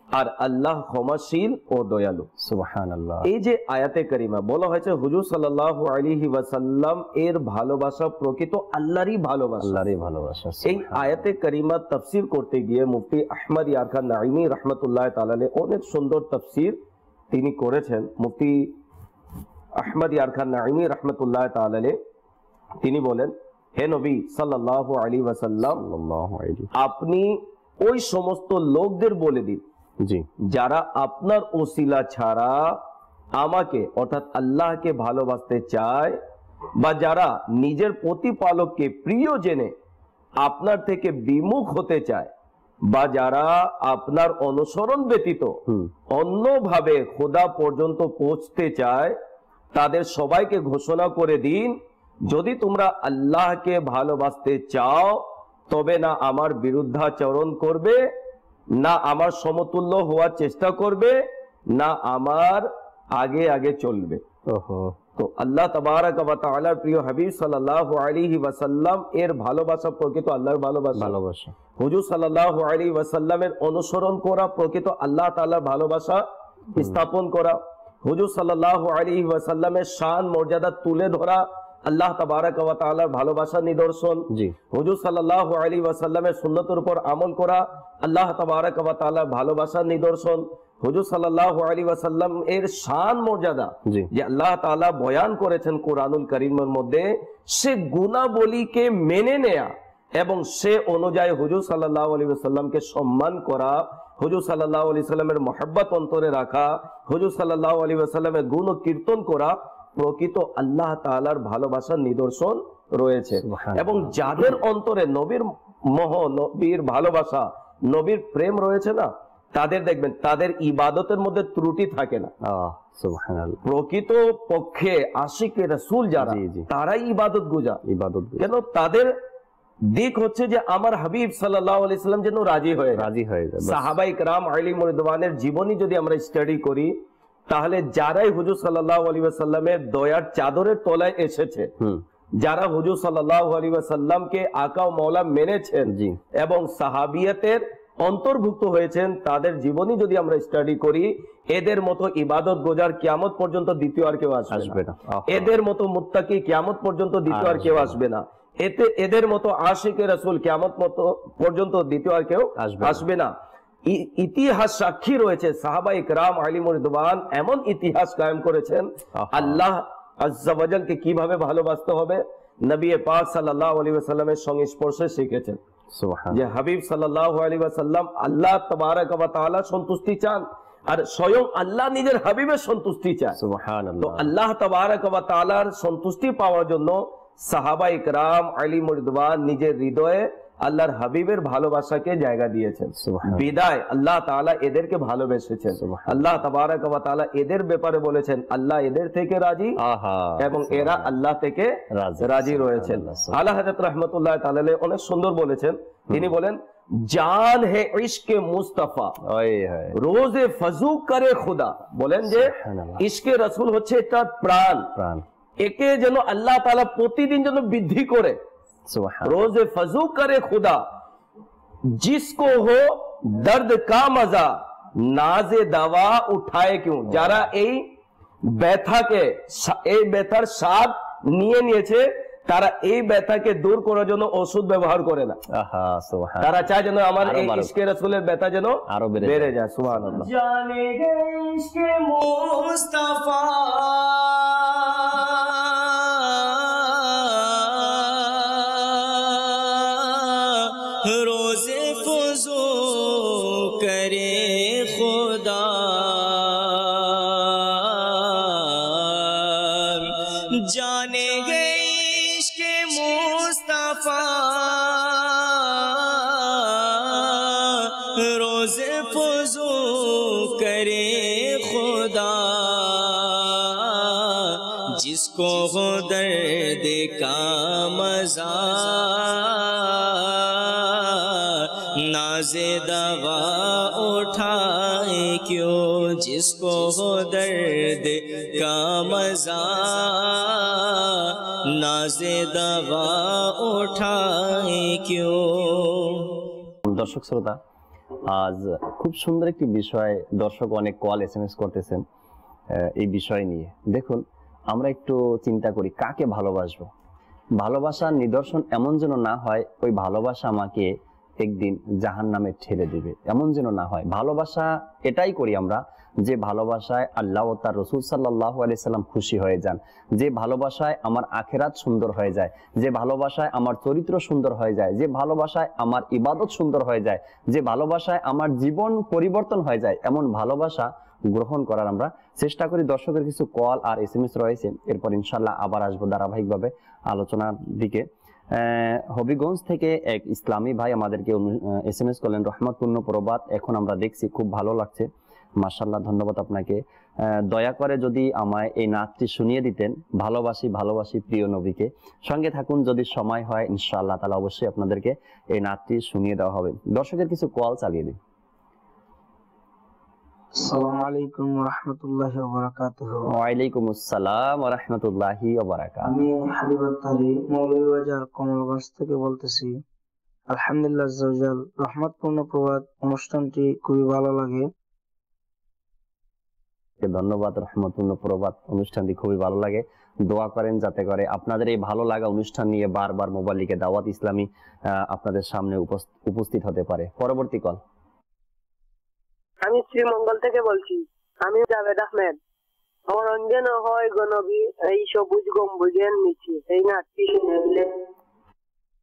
আর আল্লাহ ক্ষমাশীল ও দয়ালু, সুবহানাল্লাহ। এই যে আয়াতে কারিমা বলা হয়েছে হুজুর সাল্লাল্লাহু আলাইহি ওয়াসাল্লাম এর ভালোবাসা প্রকৃত আল্লাহরই ভালোবাসা, আল্লাহরই ভালোবাসা। এই আয়াতে কারিমা তাফসীর করতে গিয়ে মুফতি আহমদ ইয়ার খান নাঈমি রাহমাতুল্লাহ তাআলা অনেক সুন্দর তাফসীর তিনি করেছেন। মুফতি আহমদ ইয়ার খান নাঈমি রাহমাতুল্লাহ তাআলা তিনি বলেন, হে নবী সাল্লাল্লাহু আলাইহি ওয়াসাল্লাম, আপনি ওই সমস্ত লোকদের বলে দিন যারা আপনার ওসিলা ছাড়া আমাকে অর্থাৎ আল্লাহকে ভালোবাসতে চায়, বা যারা নিজের প্রতিপালককে প্রিয় জেনে আপনার থেকে বিমুখ হতে চায়, বা যারা আপনার অনুসরণ ব্যতীত অন্যভাবে খোদা পর্যন্ত পৌঁছতে চায়, তাদের সবাইকে ঘোষণা করে দিন, যদি তোমরা আল্লাহকে ভালোবাসতে চাও তবে না আমার বিরুদ্ধাচরণ করবে, না আমার সমতুল্য হওয়ার চেষ্টা করবে, না আমার আগে আগে চলবে। তো আল্লাহ তাবারাক ওয়া তাআলার প্রিয় হাবিব সাল্লাল্লাহু আলাইহি ওয়াসাল্লাম এর ভালোবাসা প্রকৃত আল্লাহর ভালোবাসা। হুজুর সাল্লাল্লাহু আলাইহি ওয়াসাল্লামের অনুসরণ করা প্রকৃত আল্লাহ তাআলার ভালোবাসা স্থাপন করা। হুজুর সাল্লাল্লাহু আলাইহি ওয়াসাল্লামের শান মর্যাদা তুলে ধরা আল্লাহ তাবারাক ওয়া তাআলার ভালোবাসার নিদর্শন। হুজুর সাল্লাল্লাহু আলাইহি ওয়াসাল্লামের সুন্নতের উপর আমল করা আল্লাহ তাবারাক ওয়া তাআলার ভালোবাসার নিদর্শন। হুজুর সাল্লাল্লাহু আলাইহি ওয়াসাল্লাম এর শান মর্যাদা জি। যে আল্লাহ তাআলা বয়ান করেছেন কোরআনুল কারীমের মধ্যে, সে গুণাবলীকে মেনে নেয়া এবং সে অনুযায়ী হুজুর সাল্লাল্লাহু আলাইহি ওয়াসাল্লামকে সম্মান করা, হুজুর সাল্লাল্লাহু আলাইহি ওয়াসাল্লামের মহব্বত অন্তরে রাখা, হুজুর সাল্লাল্লাহু আলাইহি ওয়াসাল্লামের গুণ ও কীর্তন করা প্রকৃত আল্লাহ তাআলার ভালোবাসার নিদর্শন রয়েছে। এবং যাদের অন্তরে নবীর মোহ, নবীর ভালোবাসা, নবীর প্রেম রয়েছে না, তাদের দেখবেন তাদের ইবাদতের মধ্যে ত্রুটি থাকে না। সুবহানাল্লাহ। প্রকৃত পক্ষে আশিকে রাসূল যারা, জি, জি। তারাই ইবাদত গুজার। ইবাদত কেন? তাদের দিক হচ্ছে যে আমার হাবিব সাল্লাল্লাহু আলাইহি সাল্লাম যেন রাজি হয়ে যায়। সাহাবায়ে কেরাম আলিম রিদওয়ানের জীবনী যদি আমরা স্টাডি করি, তাহলে যারাই হুজুর সাল্লাল্লাহু আলাইহি ওয়াসাল্লামের দয়ার চাদরের তলায় এসেছে, যারা হুজুর সাল্লাল্লাহু আলাইহি ওয়াসাল্লামকে আকা ও মাওলা মেনেছেন এবং সাহাবিয়াতের অন্তর্ভুক্ত হয়েছেন, তাদের জীবনী যদি আমরা স্টাডি করি, এদের মতো ইবাদত গোজার কিয়ামত পর্যন্ত দ্বিতীয় আর কেউ আসবে না। এদের মতো মুত্তাকি কিয়ামত পর্যন্ত দ্বিতীয় আর কেউ আসবে না। এদের মতো আশিকে রাসূল কিয়ামত পর্যন্ত দ্বিতীয় আর কেউ আসবে না। ইতিহাস সাক্ষী রয়েছে, সাহাবায়ে কেরাম আলিম রিদওয়ান এমন ইতিহাস কায়েম করেছেন আল্লাহ আজ্জা ওয়া জালকে কিভাবে ভালোবাসতে হবে নবী পাক সাল্লাল্লাহু আলাইহি ওয়াসাল্লামের সংস্পর্শে শিখেছেন। যে হাবিব সাল্লাল্লাহু আলাইহি ওয়াসাল্লাম আল্লাহ তাবারাক ওয়া তাআলা সন্তুষ্টি চান, আর স্বয়ং আল্লাহ নিজের হাবিবের সন্তুষ্টি চান। তো আল্লাহ তাবারাক ওয়া তাআলার সন্তুষ্টি পাওয়ার জন্য সাহাবায়ে কেরাম আলিম রিদওয়ান নিজের হৃদয়ে আল্লাহর হাবিবের ভালোবাসাকে জায়গা দিয়েছেন। বিদায় আল্লাহ তাআলা এদেরকে ভালোবেসেছেন। আল্লাহ তাবারাক ওয়া তাআলা এদের ব্যাপারে বলেছেন আল্লাহ এদের থেকে রাজি এবং এরা আল্লাহ থেকে রাজি রয়েছেন। আলা হযরত রাহমাতুল্লাহ তাআলা অনেক সুন্দর বলেছেন, তিনি বলেন জান হে ইশকে মুস্তাফা রোজে ফজু করে খুদা। বলেন যে ইশকে রাসূল হচ্ছে এটা প্রাণ, একে যেন আল্লাহ তাআলা প্রতিদিন যেন বৃদ্ধি করে। रोजे फजू करे खुदा जिसको हो दर्द का मजा नाजे दवा उठाए क्यों। যারা এই ব্যথাকে, এই ব্যথার স্বাদ নিয়ে নিয়েছে, তারা এই ব্যথাকে দূর করার জন্য ওষুধ ব্যবহার করে না। তারা চায় যেন আমার এই ইশকে রাসূলের ব্যথা যেন আরো বেড়ে যায়। সুবহানাল্লাহ। জানে গে ইশকে মুস্তাফা रोजे फजू करे खुदा जाने गए इश्क़ मुस्तफा रोजे फजू करे खुदा जिसको हो दर्द का मजा नाज़े दवा उठाए क्यों जिसको हो दर्द का मजा नाज़े दवा उठाए क्यों। দর্শক শ্রোতা, আজ খুব সুন্দর একটি বিষয়, দর্শক অনেক কল SMS করতেছেন এই বিষয় নিয়ে। দেখুন, আমরা একটু চিন্তা করি কাকে ভালোবাসবো। ভালোবাসার নিদর্শন এমন যেন না হয় ওই ভালোবাসা আমাকে একদিন জাহান্নামে ঠেলে দিবে, এমন যেন না হয়। ভালোবাসা এটাই করি আমরা যে ভালোবাসায় আল্লাহ ও তার রাসূল সাল্লাল্লাহু আলাইহি সাল্লাম খুশি হয়ে যান, যে ভালোবাসায় আমার আখিরাত সুন্দর হয়ে যায়, যে ভালোবাসায় আমার চরিত্র সুন্দর হয়ে যায়, যে ভালোবাসায় আমার ইবাদত সুন্দর হয়ে যায়, যে ভালোবাসায় আমার জীবন পরিবর্তন হয়ে যায়, এমন ভালোবাসা গ্রহণ করার আমরা চেষ্টা করি। দর্শকের কিছু কল আর SMS রয়েছে, এরপর ইনশাআল্লাহ আবার আসবো ধারাবাহিকভাবে আলোচনার দিকে। হবিগঞ্জ থেকে এক ইসলামী ভাই আমাদেরকে SMS করলেন, রহমতপূর্ণ প্রবাদ এখন আমরা দেখছি, খুব ভালো লাগছে, মাশাআল্লাহ, ধন্যবাদ আপনাকে। দয়া করে যদি আমায় এই নাতটি শুনিয়ে দিতেন, ভালোবাসি ভালোবাসি প্রিয় নবীকে। সঙ্গে থাকুন, যদি সময় হয় ইনশাআল্লাহ তাআলা অবশ্যই আপনাদেরকে এই নাতটি শুনিয়ে দেওয়া হবে। দর্শকের কিছু কল চালিয়ে দিন। আসসালামু আলাইকুম ওয়া রাহমাতুল্লাহি ওয়া বারাকাতুহু। ওয়া আলাইকুম আসসালাম ওয়া রাহমাতুল্লাহি ওয়া বারাকাতুহু। আমি হাবিব আত্তারি মৌলভীবাজার কমলগঞ্জ থেকে বলতেছি। আলহামদুলিল্লাহ আজ্জা ওয়া জাল, রহমতপূর্ণ প্রবাদ অনুষ্ঠানটি খুবই ভালো লাগে। ধন্যবাদ। রহমতপূর্ণ প্রবাদ অনুষ্ঠানটি খুবই ভালো লাগে। দোয়া করেন যাতে করে আপনাদের এই ভালো লাগা অনুষ্ঠান নিয়ে বারবার মোবাইল লিখে দাওয়াত ইসলামী আপনাদের সামনে উপস্থিত হতে পারে। পরবর্তী কল। আমি শ্রীমঙ্গল থেকে বলছি। আমি জাভেদ আহমেদ। আমার অঞ্জন হয় গণবী এই সবুজ গম্বুজের নিচে, এই নাচটি শুনে দিলে।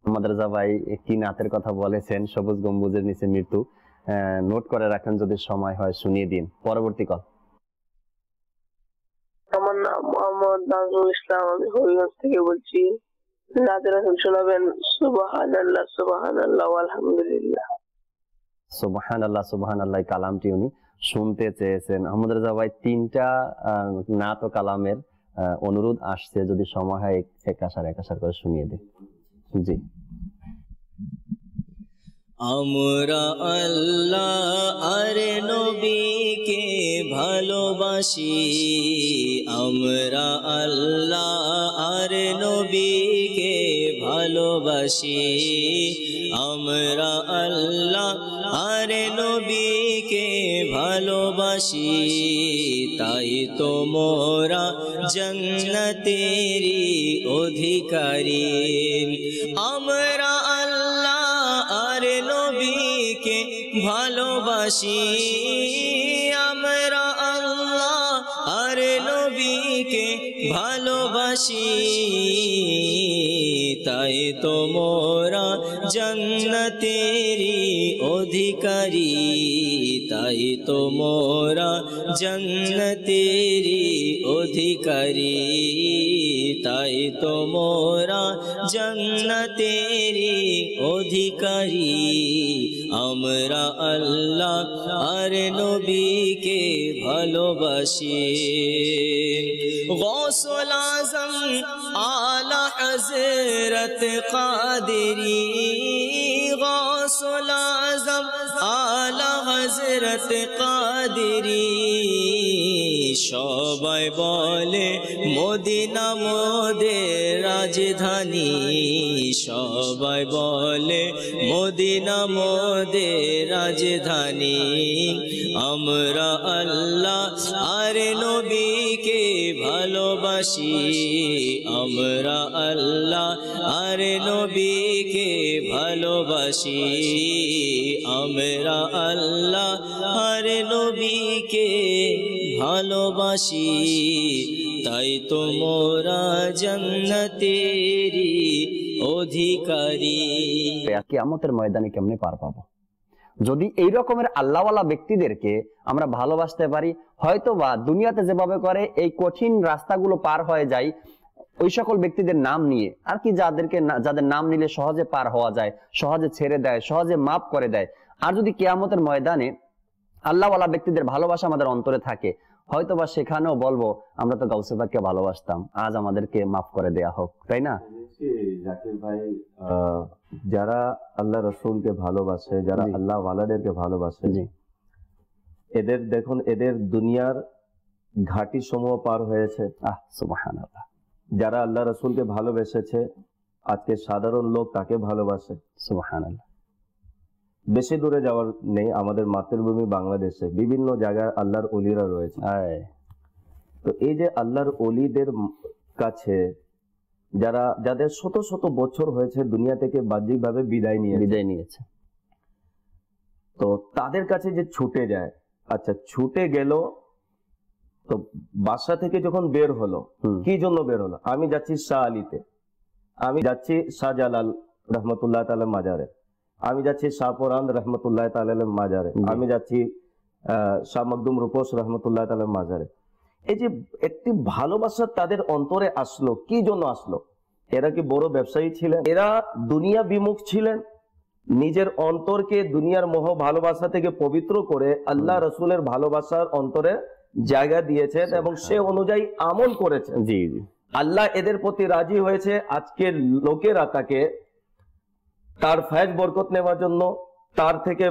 আমাদের ভাই কি নাতের কথা বলেছেন, সবুজ গম্বুজের নিচে মৃত্যু, নোট করে রাখেন, যদি সময় হয় শুনিয়ে দিন। পরবর্তী কল। আমার নাম মোহাম্মদ নাজরুল ইসলাম, আমি হবিগঞ্জ থেকে বলছি। নাতের রাসূল শোনাবেন সুবহানাল্লাহ সুবহানাল্লাহ আলহামদুলিল্লাহ। সুবহানাল্লাহ সুবহানাল্লাহ কালামটি উনি শুনতে চেয়েছেন। আমাদের ভাই তিনটা নাত ও কালামের অনুরোধ আসছে, যদি সময় হয় এক আশার করে শুনিয়ে দিন। জি। আমরা আল্লাহ আর নবীকে ভালোবাসি, আমরা আল্লাহ আর নবীকে ভালোবাসি, আমরা আল্লাহ আর নবীকে ভালোবাসি, তাই তো মোরা জান্নাতেরই অধিকারী। আমরা আল্লাহ আর নবীকে ভালোবাসি, আমরা আল্লাহ আর নবীকে ভালোবাসি, তাই তো মোরা জান্নাতেরই অধিকারী, তাই তো মোরা জান্নাতেরই অধিকারী, তাই তো মোরা জান্নাতেরই অধিকারী। আমরা আল্লাহ আর নবীকে ভালোবাসি। গৌসুল আজম আলা হযরত কাদেরী, গৌসুল আজম আলা হযরত কাদেরী, সবাই বলে মদিনা মোদের রাজধানী, সবাই বলে মদিনা মোদের রাজধানী। আমরা আল্লাহ আর নবীকে ভালোবাসি, আমরা আল্লাহ আর নবীকে ভালোবাসি, আমরা আল্লাহ আর নবীকে ভালোবাসি, তাই তো মোরা জান্নাতেরই অধিকারী। কিয়ামতের ময়দানে কেমনে পার পাবো? যদি এই রকমের আল্লাহওয়ালা ব্যক্তিদেরকে আমরা ভালোবাসতে পারি, হয়তো বা দুনিয়াতে যেভাবে করে এই কঠিন রাস্তাগুলো পার হয়ে যায় ওই সকল ব্যক্তিদের নাম নিয়ে, আর কি যাদের নাম নিলে সহজে পার হওয়া যায়, সহজে ছেড়ে দেয়, সহজে মাফ করে দেয়। আর যদি কিয়ামতের ময়দানে আল্লাহওয়ালা ব্যক্তিদের ভালোবাসা আমাদের অন্তরে থাকে, হয়তো বা সেখানেও বলবো আমরা তো গাউসে পাককে ভালোবাসতাম, আজ আমাদেরকে মাফ করে দেয়া হোক, তাই না? জাকির ভাই, যারা আল্লাহ রসুলকে ভালোবাসে, যারা আল্লাহ ওয়ালাদেরকে ভালোবাসে, এদের দেখুন, এদের দুনিয়ার ঘাটি সমূহ পার হয়েছে। সুবহানাল্লাহ। যারা আল্লাহ রসুলকে ভালোবেসেছে, আজকে সাধারণ লোক তাকে ভালোবাসে। সুবহানাল্লাহ। বেশি দূরে যাওয়ার নেই, আমাদের মাতৃভূমি বাংলাদেশে বিভিন্ন জায়গায় আল্লাহর ওলিরা রয়েছে। তো এই যে আল্লাহর ওলিদের কাছে যাদের শত শত বছর হয়েছে দুনিয়া থেকে বাহ্যিকভাবে বিদায় নিয়েছে, তো তাদের কাছে যে ছুটে যায়, আচ্ছা ছুটে গেল, তো বাসা থেকে যখন বের হলো, কি জন্য বের হলো? আমি যাচ্ছি শাহ আলীতে, আমি যাচ্ছি শাহজালাল রহমতুল্লাহ তাআলা মাজারে, আমি যাচ্ছি শাহপুরান রহমতুল্লাহ তাআলা মাজারে, আমি যাচ্ছি শাহ মখদুম রূপস রহমতুল্লাহ তাআলা মাজারে। এই যে একটি ভালোবাসা তাদের অন্তরে আসলো, কি জন্য আসলো? এরা কি বড় ব্যবসায়ী ছিলেন? এরা দুনিয়া বিমুখ ছিলেন? নিজের অন্তরকে দুনিয়ার মোহ ভালোবাসা থেকে পবিত্র করে আল্লাহ রসুলের ভালোবাসার অন্তরে জায়গা দিয়েছেন এবং সে অনুযায়ী আমল করেছেন। জি জি, আল্লাহ এদের প্রতি রাজি হয়েছে। আজকের লোকেরা তাকে তার ফয়েজ বরকত নেওয়ার জন্য, তার থেকে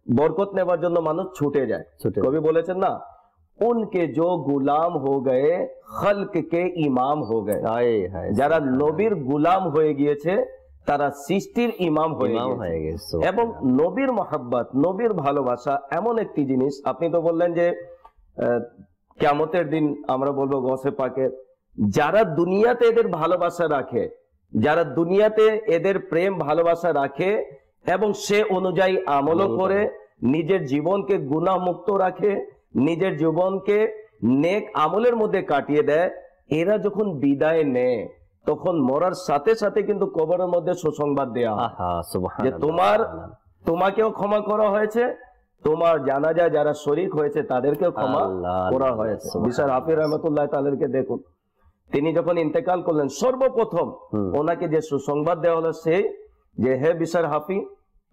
বরকত নেওয়ার জন্য মানুষ ছুটে যায়। কবি বলেছেন না, উনকে जो गुलाम हो गए खल्क के इमाम हो गए। যারা নবীর গুলাম হয়ে গিয়েছে তারা সৃষ্টির ইমাম হয়ে গেছে। এবং নবীর মহব্বত, নবীর ভালোবাসা এমন একটি জিনিস, আপনি তো বললেন যে কিয়ামতের দিন আমরা বলবো গৌসে পাকের, যারা দুনিয়াতে এদের ভালোবাসা রাখে, যারা দুনিয়াতে এদের প্রেম ভালোবাসা রাখে এবং সে অনুযায়ী আমলও করে, নিজের জীবনকে গুনাহ মুক্ত রাখে, নিজের জীবনকে নেক আমলের মধ্যে কাটিয়ে দেয়, এরা যখন বিদায় নেয় তখন মরার সাথে সাথে কিন্তু কবরের মধ্যে সুসংবাদ দেয়া হয় যে তোমাকেও ক্ষমা করা হয়েছে, তোমার জানাজায় যারা শরীক হয়েছে তাদেরকেও ক্ষমা করা হয়েছে। বিশাল হাফিজ রহমতুল্লাহ তাআলাকে দেখুন, তিনি যখন ইন্তেকাল করলেন সর্বপ্রথম ওনাকে যে সুসংবাদ দেওয়া হলো সেই যে হে বিশাল হাফি,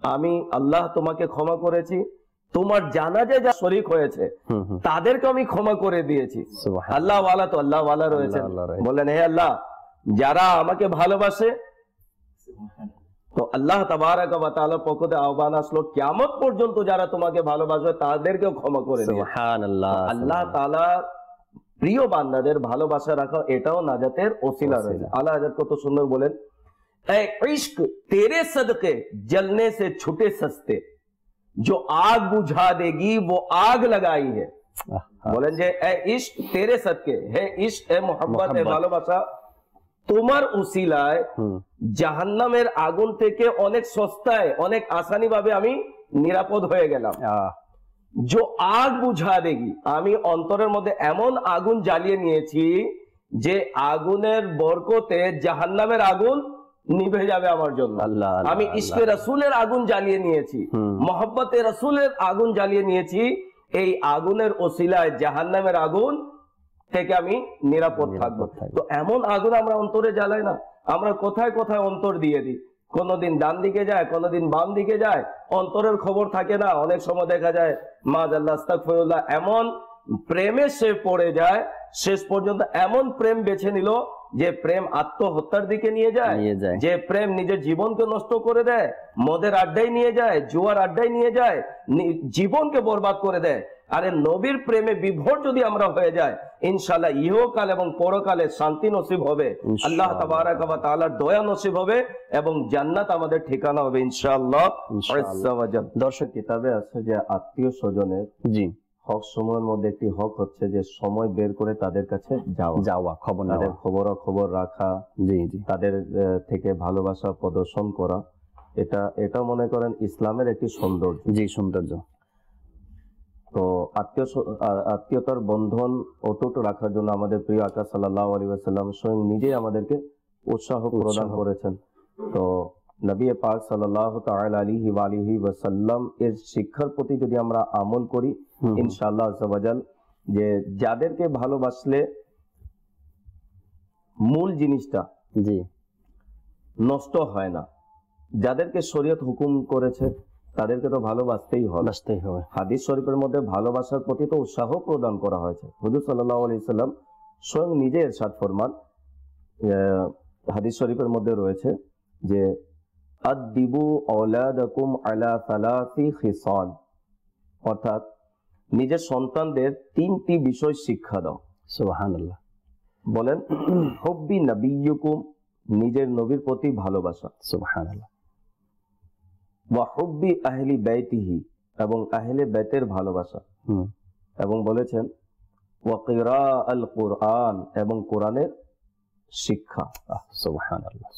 আমি আল্লাহ তোমাকে ক্ষমা করেছি, তোমার জানাজায় যা শরীক হয়েছে তাদেরকে আমি ক্ষমা করে দিয়েছি। আল্লাহ ওয়ালা তো আল্লাহ ওয়ালা রয়েছে, বলেন হে আল্লাহ যারা আমাকে ভালোবাসে, তো আল্লাহ তাবারাক ওয়া তাআলার পক্ষ থেকে আহ্বান আসলো কিয়ামত পর্যন্ত যারা তোমাকে ভালোবাসবে তাদেরকেও ক্ষমা করে দিও। সুবহানাল্লাহ। আল্লাহ তাআলা প্রিয় বান্দাদের ভালোবাসা রাখা এটাও নাজাতের ওসিলা রয়েছে। আল্লাহ হযরত কত সুন্দর বলেন, এ ইশক তেরে সদকে জলনে সে ছুটে সস্তে, जो आग बुझा देगी वो आग लगाई है। বলেন যে এ ইশক তেরে সদকে, হে ইশক, হে মোহাম্মত, হে ভালোবাসা, তোমার উসিলায় জাহান্নামের আগুন থেকে অনেক সস্তায় অনেক আসানি ভাবে আমি নিরাপদ হয়ে গেলাম। जो आग बुझा देगी, আমি অন্তরের মধ্যে এমন আগুন জ্বালিয়ে নিয়েছি যে আগুনের বরকতে জাহান্নামের আগুন নিভে যাবে আমার জন্য। আমি ইশকে রাসূলের আগুন জ্বালিয়ে নিয়েছি, মহব্বতে রাসূলের আগুন জ্বালিয়ে নিয়েছি, এই আগুনের ওসিলায় জাহান্নামের আগুন থেকে আমি নিরাপদ থাকবো। তো এমন আগুন আমরা অন্তরে জ্বালাই না, আমরা কোথায় কোথায় অন্তর দিয়ে দিই, কোনদিন ডান দিকে যায়, কোনদিন বাম দিকে যায়, অন্তরের খবর থাকে না। অনেক সময় দেখা যায় মাআযাল্লাহ আস্তাগফিরুল্লাহ এমন প্রেমে সে পড়ে যায়, শেষ পর্যন্ত এমন প্রেম বেছে নিল যে প্রেম আত্মহত্যার দিকে নিয়ে যায়, যে প্রেম নিজের জীবনকে নষ্ট করে দেয়, মদের আড্ডায় নিয়ে যায়, জুয়ার আড্ডায় নিয়ে যায়, জীবনকে বরবাদ করে দেয়। আরে নবীর প্রেমে বিভোর যদি আমরা হয়ে যায়, ইনশাআল্লাহ ইহকাল এবং পরকালে শান্তি নসিব হবে, আল্লাহ তাবারাক ওয়া তাআলার দয়া নসিব হবে এবং জান্নাত আমাদের ঠিকানা হবে ইনশাআল্লাহ। দর্শক, কিতাবে আছে যে আত্মীয় স্বজনের হক সময়ের মধ্যে একটি হক হচ্ছে যে সময় বের করে তাদের কাছে যাওয়া, তাদের খবর রাখা, তাদের থেকে ভালোবাসা প্রদর্শন করা, এটা মনে করেন ইসলামের একটি সৌন্দর্য। তো আত্মীয়তার বন্ধন অটুট রাখার জন্য আমাদের প্রিয় আকা সাল্লাল্লাহু আলাইহি ওয়াসাল্লাম স্বয়ং নিজেই আমাদেরকে উৎসাহ প্রদান করেছেন। তো নবী পাক সাল্লাল্লাহু তাআলা আলাইহি ওয়া আলিহি ওয়াসাল্লাম এর শিক্ষার প্রতি যদি আমরা আমল করি, ইনশাআল্লাহ আযজা ওয়া জাল, যে যাদেরকে ভালোবাসলে মূল জিনিসটা নষ্ট হয় না, যাদেরকে শরীয়ত হুকুম করেছে তাদেরকে তো ভালোবাসতেই হবে। হাদিস শরীফের মধ্যে ভালোবাসার প্রতি তো উৎসাহ প্রদান করা হয়েছে। হুজুর সাল্লাল্লাহু আলাইহি সাল্লাম স্বয়ং নিজে ইরশাদ ফরমান, হাদিস শরীফের মধ্যে রয়েছে যে আদিবু আওলাদাকুম আলা সালাসি খিসাল, অর্থাৎ নিজের সন্তানদের তিনটি বিষয় শিক্ষা দাও। সুবহানাল্লাহ। বলেন হুব্বি নবিয়্যুকুম, নিজের নবীর প্রতি ভালোবাসা। সুবহানাল্লাহ। ওয়া হুব্বি আহলি বাইতিহি, এবং আহলে বাইতের ভালোবাসা। এবং বলেছেন ওয়া কিরাআল কুরআন, এবং কোরআনের শিক্ষা। সুবহানাল্লাহ।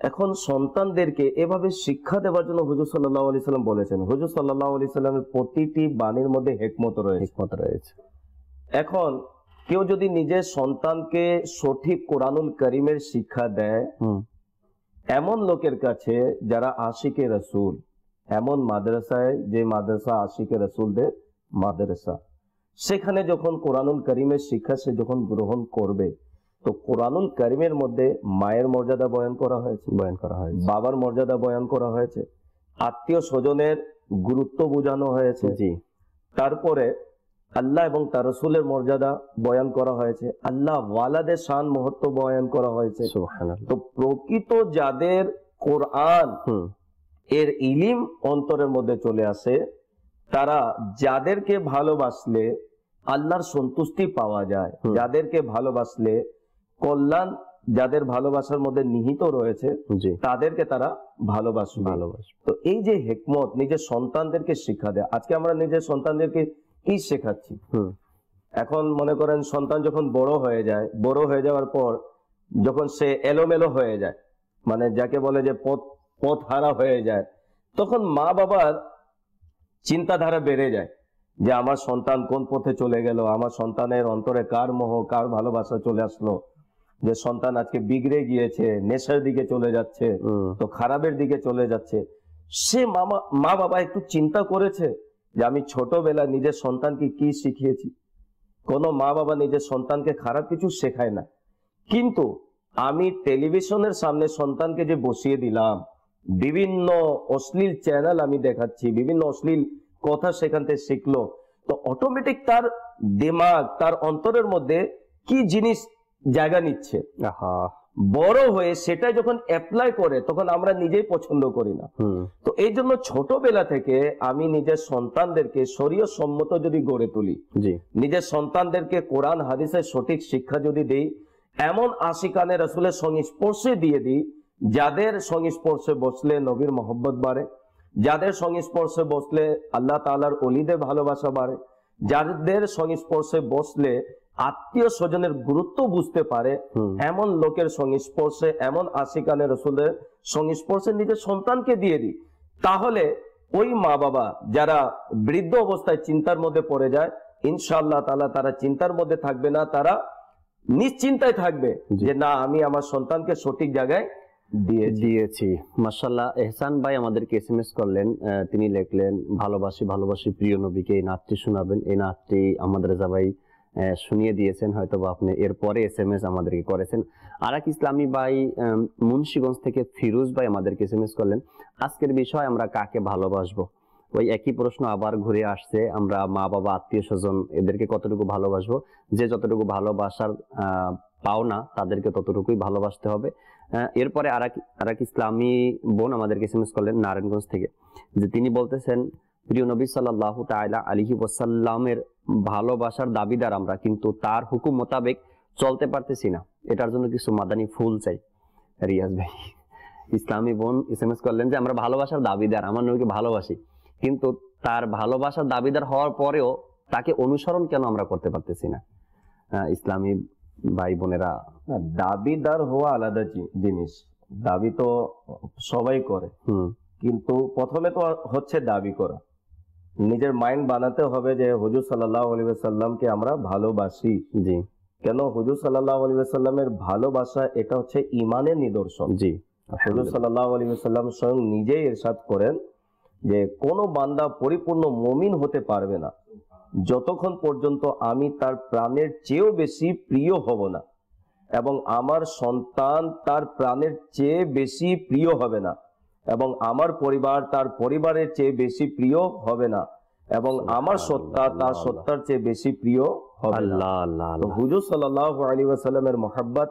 এখন সন্তানদেরকে এভাবে শিক্ষা দেওয়ার জন্য হুজুর সাল্লাল্লাহু আলাইহি সাল্লাম বলেছেন। হুজুর সাল্লাল্লাহু আলাইহি সাল্লামের প্রতিটি বাণীর মধ্যে হিকমত রয়েছে। এখন কেউ যদি নিজের সন্তানকে সঠিক কোরআনুল কারীমের শিক্ষা দেয় এমন লোকের কাছে যারা আশিকে রাসূল, এমন মাদ্রাসায়, যে মাদ্রাসা আশিকে রাসূলদের মাদ্রাসা, সেখানে যখন কোরআনুল কারীমের শিক্ষা সে যখন গ্রহণ করবে, তো কোরআনুল কারীমের মধ্যে মায়ের মর্যাদা বয়ান করা হয়েছে, বাবার মর্যাদা বয়ান করা হয়েছে, আত্মীয় স্বজনের গুরুত্ব বোঝানো হয়েছে, তারপরে আল্লাহ এবং তার রাসূলের মর্যাদা বয়ান করা হয়েছে, আল্লাহ ওয়ালাদের শান মহত্ব বয়ান করা হয়েছে। তো প্রকৃত যাদের কোরআন এর ইলিম অন্তরের মধ্যে চলে আসে, তারা যাদেরকে ভালোবাসলে আল্লাহর সন্তুষ্টি পাওয়া যায়, যাদেরকে ভালোবাসলে কল্যাণ, যাদের ভালোবাসার মধ্যে নিহিত রয়েছে, তাদেরকে তারা ভালোবাসবে। তো এই যে হিকমত নিজের সন্তানদেরকে শিক্ষা দেয়, আজকে আমরা নিজের সন্তানদেরকে কি শেখাচ্ছি? এখন মনে করেন সন্তান যখন বড় হয়ে যাওয়ার পর যখন সে এলোমেলো হয়ে যায়, মানে যাকে বলে যে পথ হারা হয়ে যায়, তখন মা বাবার চিন্তাধারা বেড়ে যায় যে আমার সন্তান কোন পথে চলে গেল, আমার সন্তানের অন্তরে কার মোহ কার ভালোবাসা চলে আসলো, যে সন্তান আজকে বিগড়ে গিয়েছে, নেশার দিকে চলে যাচ্ছে, তো খারাপের দিকে চলে যাচ্ছে। সে মা বাবা একটু চিন্তা করেছে যে আমি ছোটবেলা নিজের সন্তানকে কি শিখিয়েছি? কোনো মা বাবা নিজের সন্তানকে খারাপ কিছু শেখায় না, কিন্তু আমি টেলিভিশনের সামনে সন্তানকে যে বসিয়ে দিলাম, বিভিন্ন অশ্লীল চ্যানেল আমি দেখাচ্ছি, বিভিন্ন অশ্লীল কথা সেখান থেকে শিখলো, তো অটোমেটিক তার দিমাগ, তার অন্তরের মধ্যে কি জিনিস জায়গা নিচ্ছে, বড় হয়ে সেটাই যখন অ্যাপ্লাই করে তখন আমরা নিজেই পছন্দ করি না। তো এই জন্য ছোটবেলা থেকে আমি নিজের সন্তানদেরকে শরীয়ত সম্মত যদি গড়ে তুলি, নিজের সন্তানদেরকে কোরআন হাদিসের সঠিক শিক্ষা যদি দেই, এমন আশিকানে রাসূলের সংস্পর্শে দিয়ে দিই যাদের সংস্পর্শে বসলে নবীর মহব্বত বাড়ে, যাদের সংস্পর্শে বসলে আল্লাহ তাআলার ওলিদের ভালোবাসা বাড়ে, যাদের সংস্পর্শে বসলে আত্মীয় স্বজনের গুরুত্ব বুঝতে পারে, এমন লোকের সংস্পর্শে, এমন আশিকানে রাসূলের সংস্পর্শে নিজের সন্তানকে দিয়ে দিই, তাহলে ওই মা বাবা যারা বৃদ্ধ অবস্থায় চিন্তার মধ্যে পড়ে যায়, ইনশাআল্লাহ তাআলা তারা চিন্তার মধ্যে থাকবে না, তারা নিশ্চিন্তায় থাকবে যে না, আমি আমার সন্তানকে সঠিক জায়গায় দিয়েছি। মাশাআল্লাহ, এহসান ভাই আমাদেরকে এসএমএস করলেন, তিনি লিখলেন ভালোবাসি ভালোবাসি প্রিয় নবীকে, এই নাচটি শোনাবেন। এই নাচটি আমাদের রাজা ভাই শুনিয়ে দিয়েছেন, হয়তো বা আপনি এরপরে এসএমএস আমাদেরকে করেছেন। আরেক ইসলামী ভাই মুন্সিগঞ্জ থেকে ফিরোজ ভাই আমাদেরকে এসএমএস করলেন, আজকের বিষয় আমরা কাকে ভালোবাসবো। ওই একই প্রশ্ন আবার ঘুরে আসছে, আমরা মা বাবা আত্মীয় স্বজন এদেরকে কতটুকু ভালোবাসবো? যে যতটুকু ভালোবাসার পাওনা তাদেরকে ততটুকুই ভালোবাসতে হবে। এরপরে আরেক ইসলামী বোন আমাদেরকে এসএমএস করলেন নারায়ণগঞ্জ থেকে, যে তিনি বলতেছেন প্রিয় নবী সাল্লাল্লাহু তাআলা আলাইহি ওয়াসাল্লামের ভালোবাসার দাবিদার আমরা, কিন্তু তার হুকুম মোতাবেক চলতে পারতেছি না, এটার জন্য কিছু মাদানী ফুল চাই। রিয়াজ ভাই ইসলামী বোন এসএমএস করলেন যে আমরা ভালোবাসার দাবিদার, আমার নবীকে ভালোবাসি, কিন্তু তার ভালোবাসার দাবিদার হওয়ার পরেও তাকে অনুসরণ কেন আমরা করতে পারতেছি না? ইসলামী ভাই বোনেরা, দাবিদার হওয়া আলাদা জিনিস, দাবি তো সবাই করে, কিন্তু প্রথমে তো হচ্ছে দাবি করা। নিজের মাইন্ড বানাতে হবে যে হুজুর সাল্লাল্লাহু আলাইহি ওয়াসাল্লামকে আমরা ভালোবাসি। জি, কেন? হুজুর সাল্লাল্লাহু আলাইহি ওয়াসাল্লামের ভালোবাসা এটা হচ্ছে ঈমানের নিদর্শন। জি, হুজুর সাল্লাল্লাহু আলাইহি ওয়াসাল্লাম স্বয়ং নিজেই ইরশাদ করেন যে কোন বান্দা পরিপূর্ণ মুমিন হতে পারবে না যতক্ষণ পর্যন্ত আমি তার প্রাণের চেয়েও বেশি প্রিয় হব না, এবং আমার সন্তান তার প্রাণের চেয়ে বেশি প্রিয় হবে না, এবং আমার পরিবার তার পরিবারের চেয়ে বেশি প্রিয় হবে না, এবং আমার সত্তা তার সত্তার চেয়ে বেশি প্রিয় হবে না। হুজুর সাল্লাল্লাহু আলাইহি ওয়াসাল্লামের মহব্বত,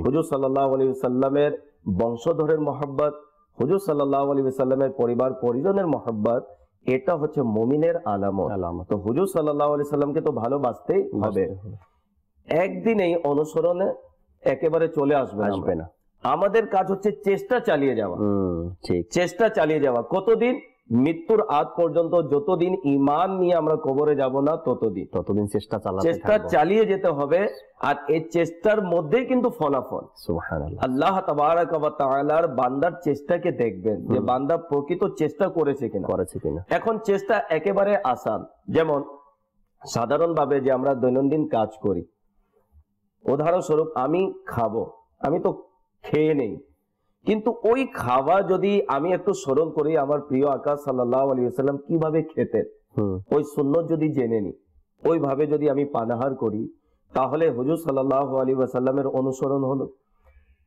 হুজুর সাল্লাল্লাহু আলাইহি ওয়াসাল্লামের বংশধরের মহব্বত, হুজুর সাল্লাল্লাহু আলাইহি ওয়াসাল্লামের পরিবার পরিজনের মহব্বত, এটা হচ্ছে মুমিনের আলামত। তো হুজুর সাল্লাল্লাহু আলাইহি সাল্লামকে তো ভালোবাসতেই হবে। একদিন এই অনুসরণে একেবারে চলে আসবে না। আমাদের কাজ হচ্ছে চেষ্টা চালিয়ে যাওয়া। চেষ্টা চালিয়ে যাওয়া কতদিন? মৃত্যুর আগ পর্যন্ত, যতদিন ঈমান নিয়ে আমরা কবরে যাব না ততদিন চেষ্টা চালিয়ে যেতে হবে। আর এই চেষ্টার মধ্যেই কিন্তু ফলাফল। সুবহানাল্লাহ, আল্লাহ তাবারাক ওয়া তাআলার বান্দার চেষ্টাকে দেখবেন যে বান্দা প্রকৃত চেষ্টা করেছে কিনা। এখন চেষ্টা একেবারে আসান, যেমন সাধারণভাবে যে আমরা দৈনন্দিন কাজ করি, উদাহরণস্বরূপ আমি খাবো, আমি তো খেয়ে নেই, কিন্তু ওই খাওয়া যদি আমি একটু স্মরণ করি আমার প্রিয় আকা সাল্লাল্লাহু আলাইহি ওয়াসাল্লাম কিভাবে খেতেন, ওই সুন্নত যদি জেনে নি, ওইভাবে যদি আমি পানাহার করি, তাহলে হুজুর সাল্লাল্লাহু আলাইহি ওয়াসাল্লামের অনুসরণ হলো,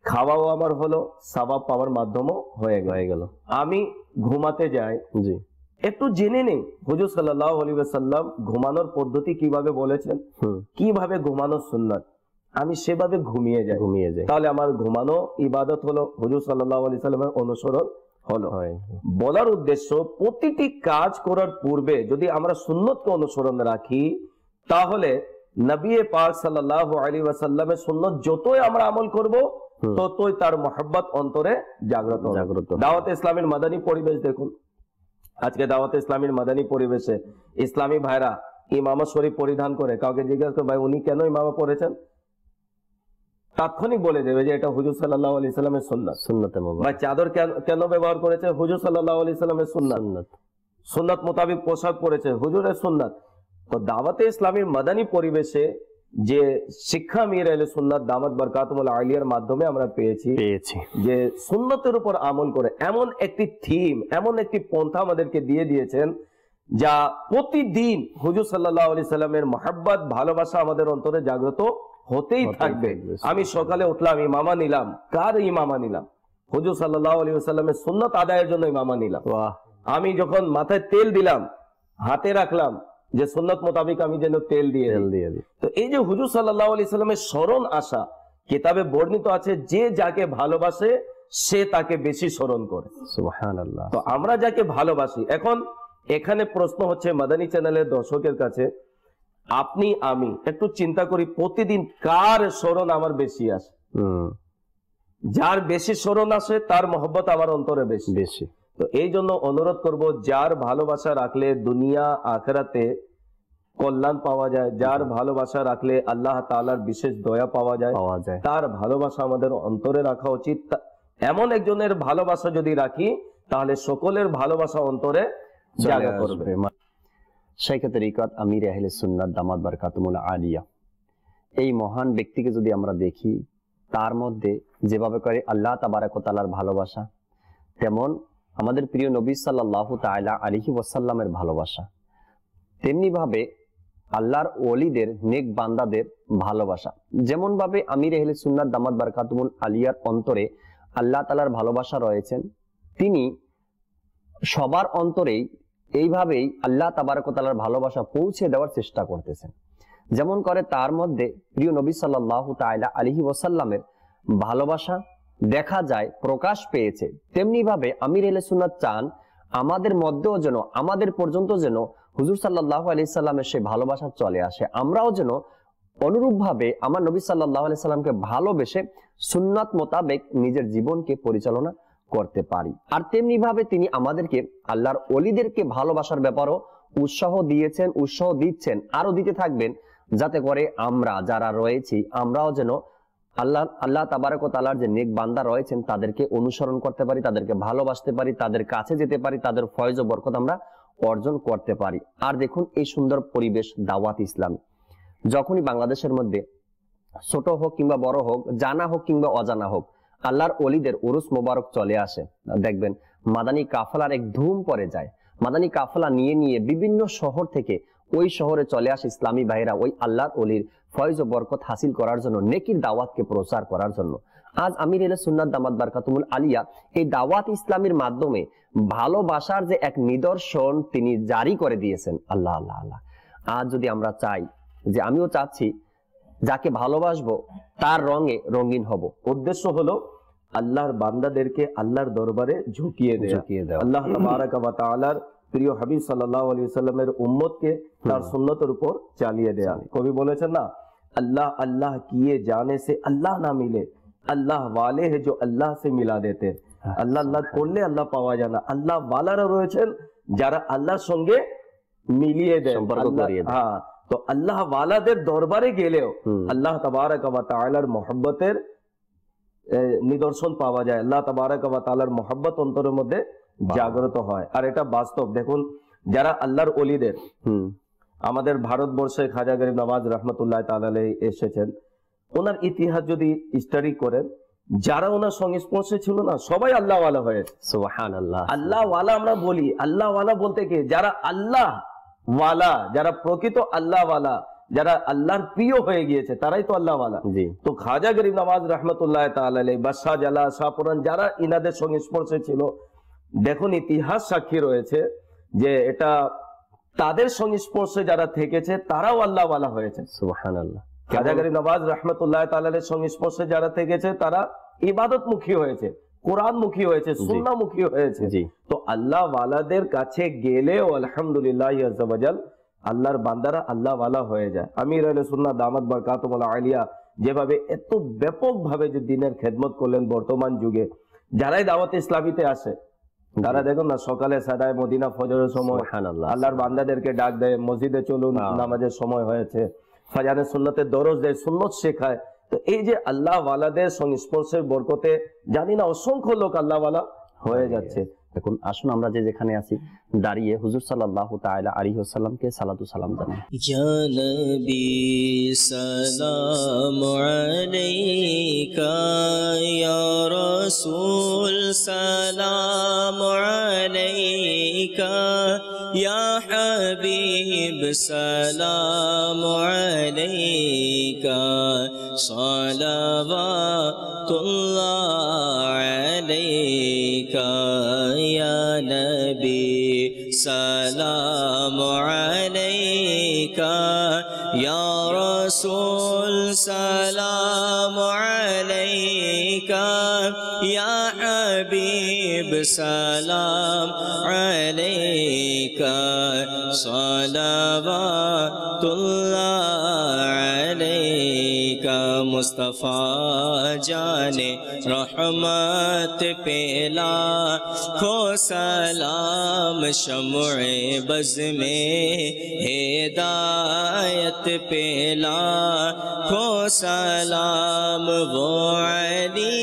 খাওয়াও আমার হলো, সওয়াব পাওয়ার মাধ্যমও হয়ে গেল। আমি ঘুমাতে যাই, একটু জেনে নেই হুজুর সাল্লাল্লাহু আলাইহি ওয়াসাল্লাম ঘুমানোর পদ্ধতি কিভাবে বলেছেন, কিভাবে ঘুমানোর সুন্নাত, আমি সেভাবে ঘুমিয়ে যাই, তাহলে আমার ঘুমানো ইবাদত হলো, হুজুর সাল্লাল্লাহু আলাইহি সাল্লামের অনুসরণ হলো। বলার উদ্দেশ্য, প্রতিটি কাজ করার পূর্বে যদি আমরা সুন্নতকে অনুসরণ রাখি, তাহলে নবী পাক সাল্লাল্লাহু আলাইহি ওয়াসাল্লামের সুন্নত যতই আমরা আমল করব, ততই তার মহব্বত অন্তরে জাগ্রত। দাওয়াতে ইসলামের মাদানী পরিবেশ দেখুন, আজকে দাওয়াতে ইসলামের মাদানী পরিবেশে ইসলামী ভাইরা ইমামা শরীফ পরিধান করে, কাউকে জিজ্ঞাসা করে ভাই উনি কেন ইমামা পড়েছেন, তাৎক্ষণিক বলে দেবে যে এটা হুজুর সাল্লাল্লাহু আলাইহি সাল্লামের সুন্নাত। ভাই চাদর কেন ব্যবহার করেছে, হুজুর সাল্লাল্লাহু আলাইহি সাল্লামের সুন্নাত। সুন্নাত মোতাবেক পোশাক পরেছে, হুজুরের সুন্নাত। তো দাওয়াতে ইসলামীর মাদানী পরিবেশে যে শিক্ষা মির আহলে সুন্নাত দামাত বরকাতুল আলিয়ার মাধ্যমে আমরা পেয়েছি যে সুন্নতের উপর আমল করে এমন একটি থিম, এমন একটি পন্থা আমাদেরকে দিয়ে দিয়েছেন যা প্রতিদিন হুজুর সাল্লাল্লাহু আলাইহি সাল্লামের মহব্বত ভালোবাসা আমাদের অন্তরে জাগ্রত হতেই থাকবে। আমি সকালে উঠলাম, ইমামা নিলাম, কার ইমামা নিলাম? হুজুর সাল্লাল্লাহু আলাইহি ওয়াসাল্লামের সুন্নাত আদায়ের জন্য ইমামা নিলাম। আমি যখন মাথায় তেল দিলাম, হাতে রাখলাম যে সুন্নাত মোতাবেক আমি যেন তেল দিয়ে দিই। তো এই যে হুজুর সাল্লাল্লাহু আলাইহি সাল্লামের স্মরণ আসা, কিতাবে বর্ণিত আছে যে যাকে ভালোবাসে সে তাকে বেশি স্মরণ করে। সুবহানাল্লাহ। তো আমরা যাকে ভালোবাসি, এখন এখানে প্রশ্ন হচ্ছে মাদানী চ্যানেলের দর্শকের কাছে, আপনি আমি একটু চিন্তা করি প্রতিদিন কার স্মরণ আমার বেশি আসে? যার বেশি স্মরণ আসে তার মহব্বত আমার অন্তরে বেশি বেশি। তো এই জন্য অনুরোধ করব, যার ভালোবাসা রাখলে দুনিয়া আখিরাতে কল্যাণ পাওয়া যায়, যার ভালোবাসা রাখলে আল্লাহ তাআলার বিশেষ দয়া পাওয়া যায়, তার ভালোবাসা আমাদের অন্তরে রাখা উচিত। এমন একজনের ভালোবাসা যদি রাখি তাহলে সকলের ভালোবাসা অন্তরে জায়গা করবে। শাইখে তরিকত আমির আহলে সুন্নাত দামাত বরকাতুল আলিয়া, এই মহান ব্যক্তিকে যদি আমরা দেখি, তার মধ্যে যেভাবে করে আল্লাহ তাবারক ওয়া তাআলার ভালোবাসা, তেমন আমাদের প্রিয় নবী সাল্লাল্লাহু তাআলা আলাইহি ওয়াসাল্লামের ভালোবাসা, তেমনি ভাবে আল্লাহর ওলিদের নেক বান্দাদের ভালোবাসা। যেমন ভাবে আমির আহলে সুন্নাত দামাত বরকাতুল আলিয়ার অন্তরে আল্লাহ তাআলার ভালোবাসা রয়েছেন, তিনি সবার অন্তরেই এইভাবেই আল্লাহ তাবারক ওয়া তাআলার ভালোবাসা পৌঁছে দেওয়ার চেষ্টা করতেছেন। যেমন করে তার মধ্যে প্রিয় নবী সাল্লাল্লাহু তাআলা আলাইহি ওয়াসাল্লামের ভালোবাসা দেখা যায়, প্রকাশ পেয়েছে, তেমনি ভাবে আমির আহলে সুন্নাত চান আমাদের মধ্যেও যেন, আমাদের পর্যন্ত যেন হুজুর সাল্লাল্লাহু আলাইহি সাল্লামের সেই ভালোবাসা চলে আসে। আমরাও যেন অনুরূপ ভাবে আমার নবী সাল্লাল্লাহু আলাইহি সাল্লামকে ভালোবেসে সুন্নাত মোতাবেক নিজের জীবনকে পরিচালনা করতে পারি। আর তেমনি ভাবে তিনি আমাদেরকে আল্লাহর ওলিদেরকে ভালোবাসার ব্যাপারও উৎসাহ দিয়েছেন, উৎসাহ দিচ্ছেন, আরো দিতে থাকবেন, যাতে করে আমরা যারা রয়েছি আমরাও যেন আল্লাহ তাবারক ওয়া তাআলার যে নেক বান্দা রয়েছেন তাদেরকে অনুসরণ করতে পারি, তাদেরকে ভালোবাসতে পারি, তাদের কাছে যেতে পারি, তাদের ফয়জ ও বরকত আমরা অর্জন করতে পারি। আর দেখুন এই সুন্দর পরিবেশ দাওয়াত ইসলাম যখনই বাংলাদেশের মধ্যে ছোট হোক কিংবা বড় হোক, জানা হোক কিংবা অজানা হোক, আল্লাহর ওলিদের উরুস মোবারক চলে আসে, দেখবেন মাদানী কাফেলার এক ধুম পড়ে যায়। মাদানী কাফেলা নিয়ে নিয়ে বিভিন্ন শহর থেকে ওই শহরে চলে আসে ইসলামী ভাইরা ওই আল্লাহর ওলির ফয়জ ও বরকত হাসিল করার জন্য, নেকির দাওয়াতকে প্রচার করার জন্য। আজ আমির আহলে সুন্নাত দামাত বরকাতুল আলিয়া এই দাওয়াত ইসলামের মাধ্যমে ভালোবাসার যে এক নিদর্শন তিনি জারি করে দিয়েছেন। আল্লাহ আল্লাহ আল্লাহ। আজ যদি আমরা চাই যে আমিও চাচ্ছি যাকে ভালোবাসবো তার রঙে রঙিন হব, উদ্দেশ্য হলো আল্লাহর বান্দাদেরকে আল্লাহর দরবারে ঝুঁকিয়ে দেওয়া। আল্লাহ তাবারক ওয়া তাআলার প্রিয় হাবিব সাল্লাল্লাহু আলাইহি ওয়াসাল্লামের উম্মতকে তার সুন্নতের উপর চালিয়ে দেয়া। কবি বলেছেন না, अल्लाह अल्लाह किए जाने से अल्लाह ना मिले, अल्लाह वाले है जो अल्लाह से मिला देते। আল্লাহ আল্লাহ করলে আল্লাহ পাওয়া যায় না, আল্লাহ ওয়ালারা রয়েছেন যারা আল্লাহর সঙ্গে মিলিয়ে দেয়। হ্যাঁ, তো আল্লাহ ওয়ালাদের দরবারে গেলেও আল্লাহ তাবারক ওয়া তাআলার মহব্বতের নিদর্শন পাওয়া যায়, আল্লাহ তাবারক ওয়া তাআলার মহব্বত অন্তরের মধ্যে জাগ্রত হয়। আর এটা বাস্তব। দেখুন যারা আল্লাহর ওলিদের, আমাদের ভারতবর্ষে খাজা গরিব নওয়াজ রহমতুল্লাহ তাআলা আলাইহি এসেছেন, ওনার ইতিহাস যদি স্টাডি করেন, যারা ওনার সংস্পর্শে ছিল না সবাই আল্লাহ ওয়ালা হয়েছে। সুবহানাল্লাহ। আল্লাহ ওয়ালা আমরা বলি, আল্লাহ ওয়ালা বলতে কি, যারা আল্লাহ ওয়ালা, যারা প্রকৃত আল্লাহ ওয়ালা, যারা আল্লাহর প্রিয় হয়ে গিয়েছে তারাই তো আল্লাহ ওয়ালা। তো খাজা গরিব নওয়াজ রহমতুল্লাহ তাআলা আলাইহি, বাদশাহ জালা, শাহপুরান, যারা ইনাদের সংস্পর্শে ছিল, দেখুন ইতিহাস সাক্ষী রয়েছে যে এটা তাদের সংস্পর্শে যারা থেকেছে তারাও আল্লাহ ওয়ালা হয়েছে। সুবহানাল্লাহ। খাজা গরিব নওয়াজ রহমতুল্লাহ তাআলা আলাইহির সংস্পর্শে যারা থেকেছে তারা ইবাদতমুখী হয়েছে, কোরআনমুখী হয়েছে, সুন্নাহমুখী হয়েছে। তো আল্লাহ ওয়ালাদের কাছে গেলেও আলহামদুলিল্লাহ আযজা ওয়াজাল আল্লাহর বান্দারা আল্লাহ ওয়ালা হয়ে যায়। আমির আহলে সুন্নাত দামাত বরকাতুল আলিয়া যেভাবে এত ব্যাপকভাবে যে দিনের খেদমত করলেন বর্তমান যুগে, যারাই দাওয়াত ইসলামীতে আসে তারা দেখুন না সকালে সাদায়ে মদিনা ফজরের সময় আল্লাহর বান্দাদেরকে ডাক দেয়, মসজিদে চলুন, নামাজের সময় হয়েছে, ফাজানে সুন্নতের দরজ দেয়, সুন্নত শেখায়। তো এই যে আল্লাহ ওয়ালাদের সংস্পর্শের বরকতে জানি না অসংখ্য লোক আল্লাহ ওয়ালা হয়ে যাচ্ছে। এখন আসুন আমরা যে যেখানে আছি দাঁড়িয়ে হুজুর সাল্লাল্লাহু তাআলা আলাইহি ওয়াসাল্লামকে সালাতু সালাম জানাই। ইয়া নবী সালামু আলাইকা, ইয়া রাসূল সালামু আলাইকা, ইয়া হাবিব সালামু আলাইকা, সালাওয়াতুল্লাহ আলাইকা, ইয়া নবী সালামু আলাইকা, ইয়া রাসূল সালামু আলাইকা, ইয়া হাবিব সালাম আলাইকা, সালাওয়াতুল্লাহ আলাইকা। মুস্তাফা জানে রহমত পেলা খো سلام شمع بز میں ہدایت پیلا کھو سلام وہ علی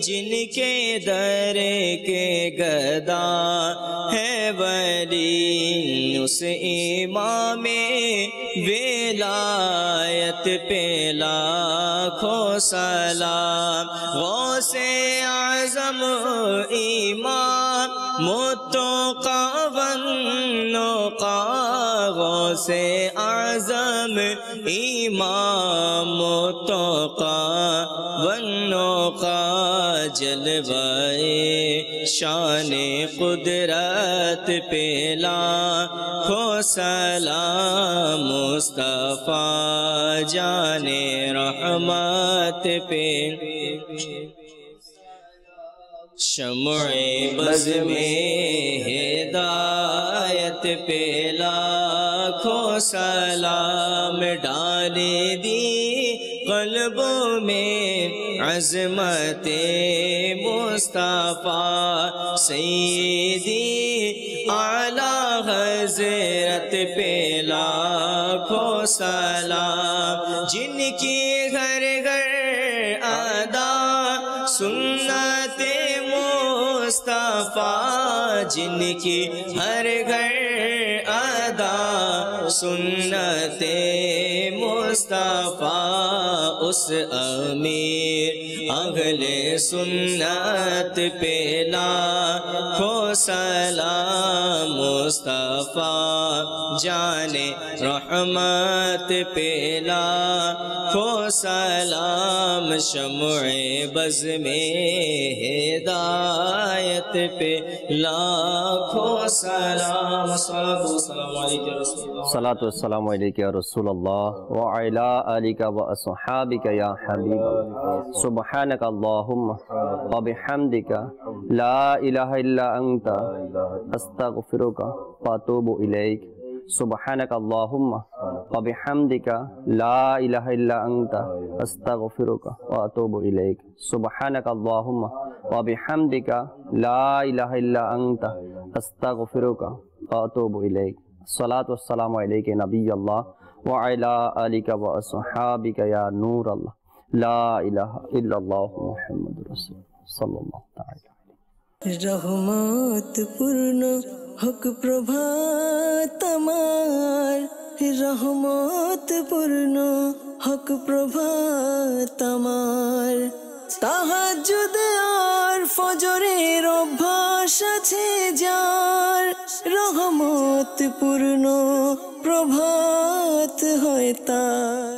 جن کے در کے گدا ہے ولی اس امام ولایت پیلا کھو سلام غوث اعظم امام متقا ونقا غوث اعظم امام متقا ونقا جلوائے شان قدرت پیلا کھو سلام مصطفیٰ جان رحمت پہ شمع بز میں ہدایت پہ لاکھوں سلام ڈال دی قلبوں میں عظمت مصطفیٰ سیدی اعلیٰ حضرت پہ لاکھوں سلام جن کی گھر گھر ادا سنت مصطفیٰ جن کی ہر گھر ادا سنت مصطفیٰ اس امیر اہل سنت پہ لاکھوں سلام مصطفیٰ جان رحمت پہ لاکھوں سلام شمع بز میں ہدایت پہ لاکھوں سلام صلاۃ والسلام علیک یا رسول اللہ وعلی آلک واصحابک یا حبیب سبحانک اللہم وبحمدک لا الہ الا انت استغفرک واتوب الیک سبحانک اللہم وبحمدک لا الہ الا انت استغفرک واتوب الیک سبحانک اللہم وبحمدک لا الہ الا انت استغفرک واتوب الیک الصلاۃ والسلام علیک نبی اللہ وعلی آلک واصحابک یا نور اللہ لا الہ الا اللہ محمد رسول صلی اللہ تعالی রহমত পূর্ণ হক প্রভাত আমার, রহমত পূর্ণ হক প্রভাত আমার। তাহাজ্জুদ আর ফজরের অভ্যাস আছে যার, রহমত পূর্ণ প্রভাত হয় তার।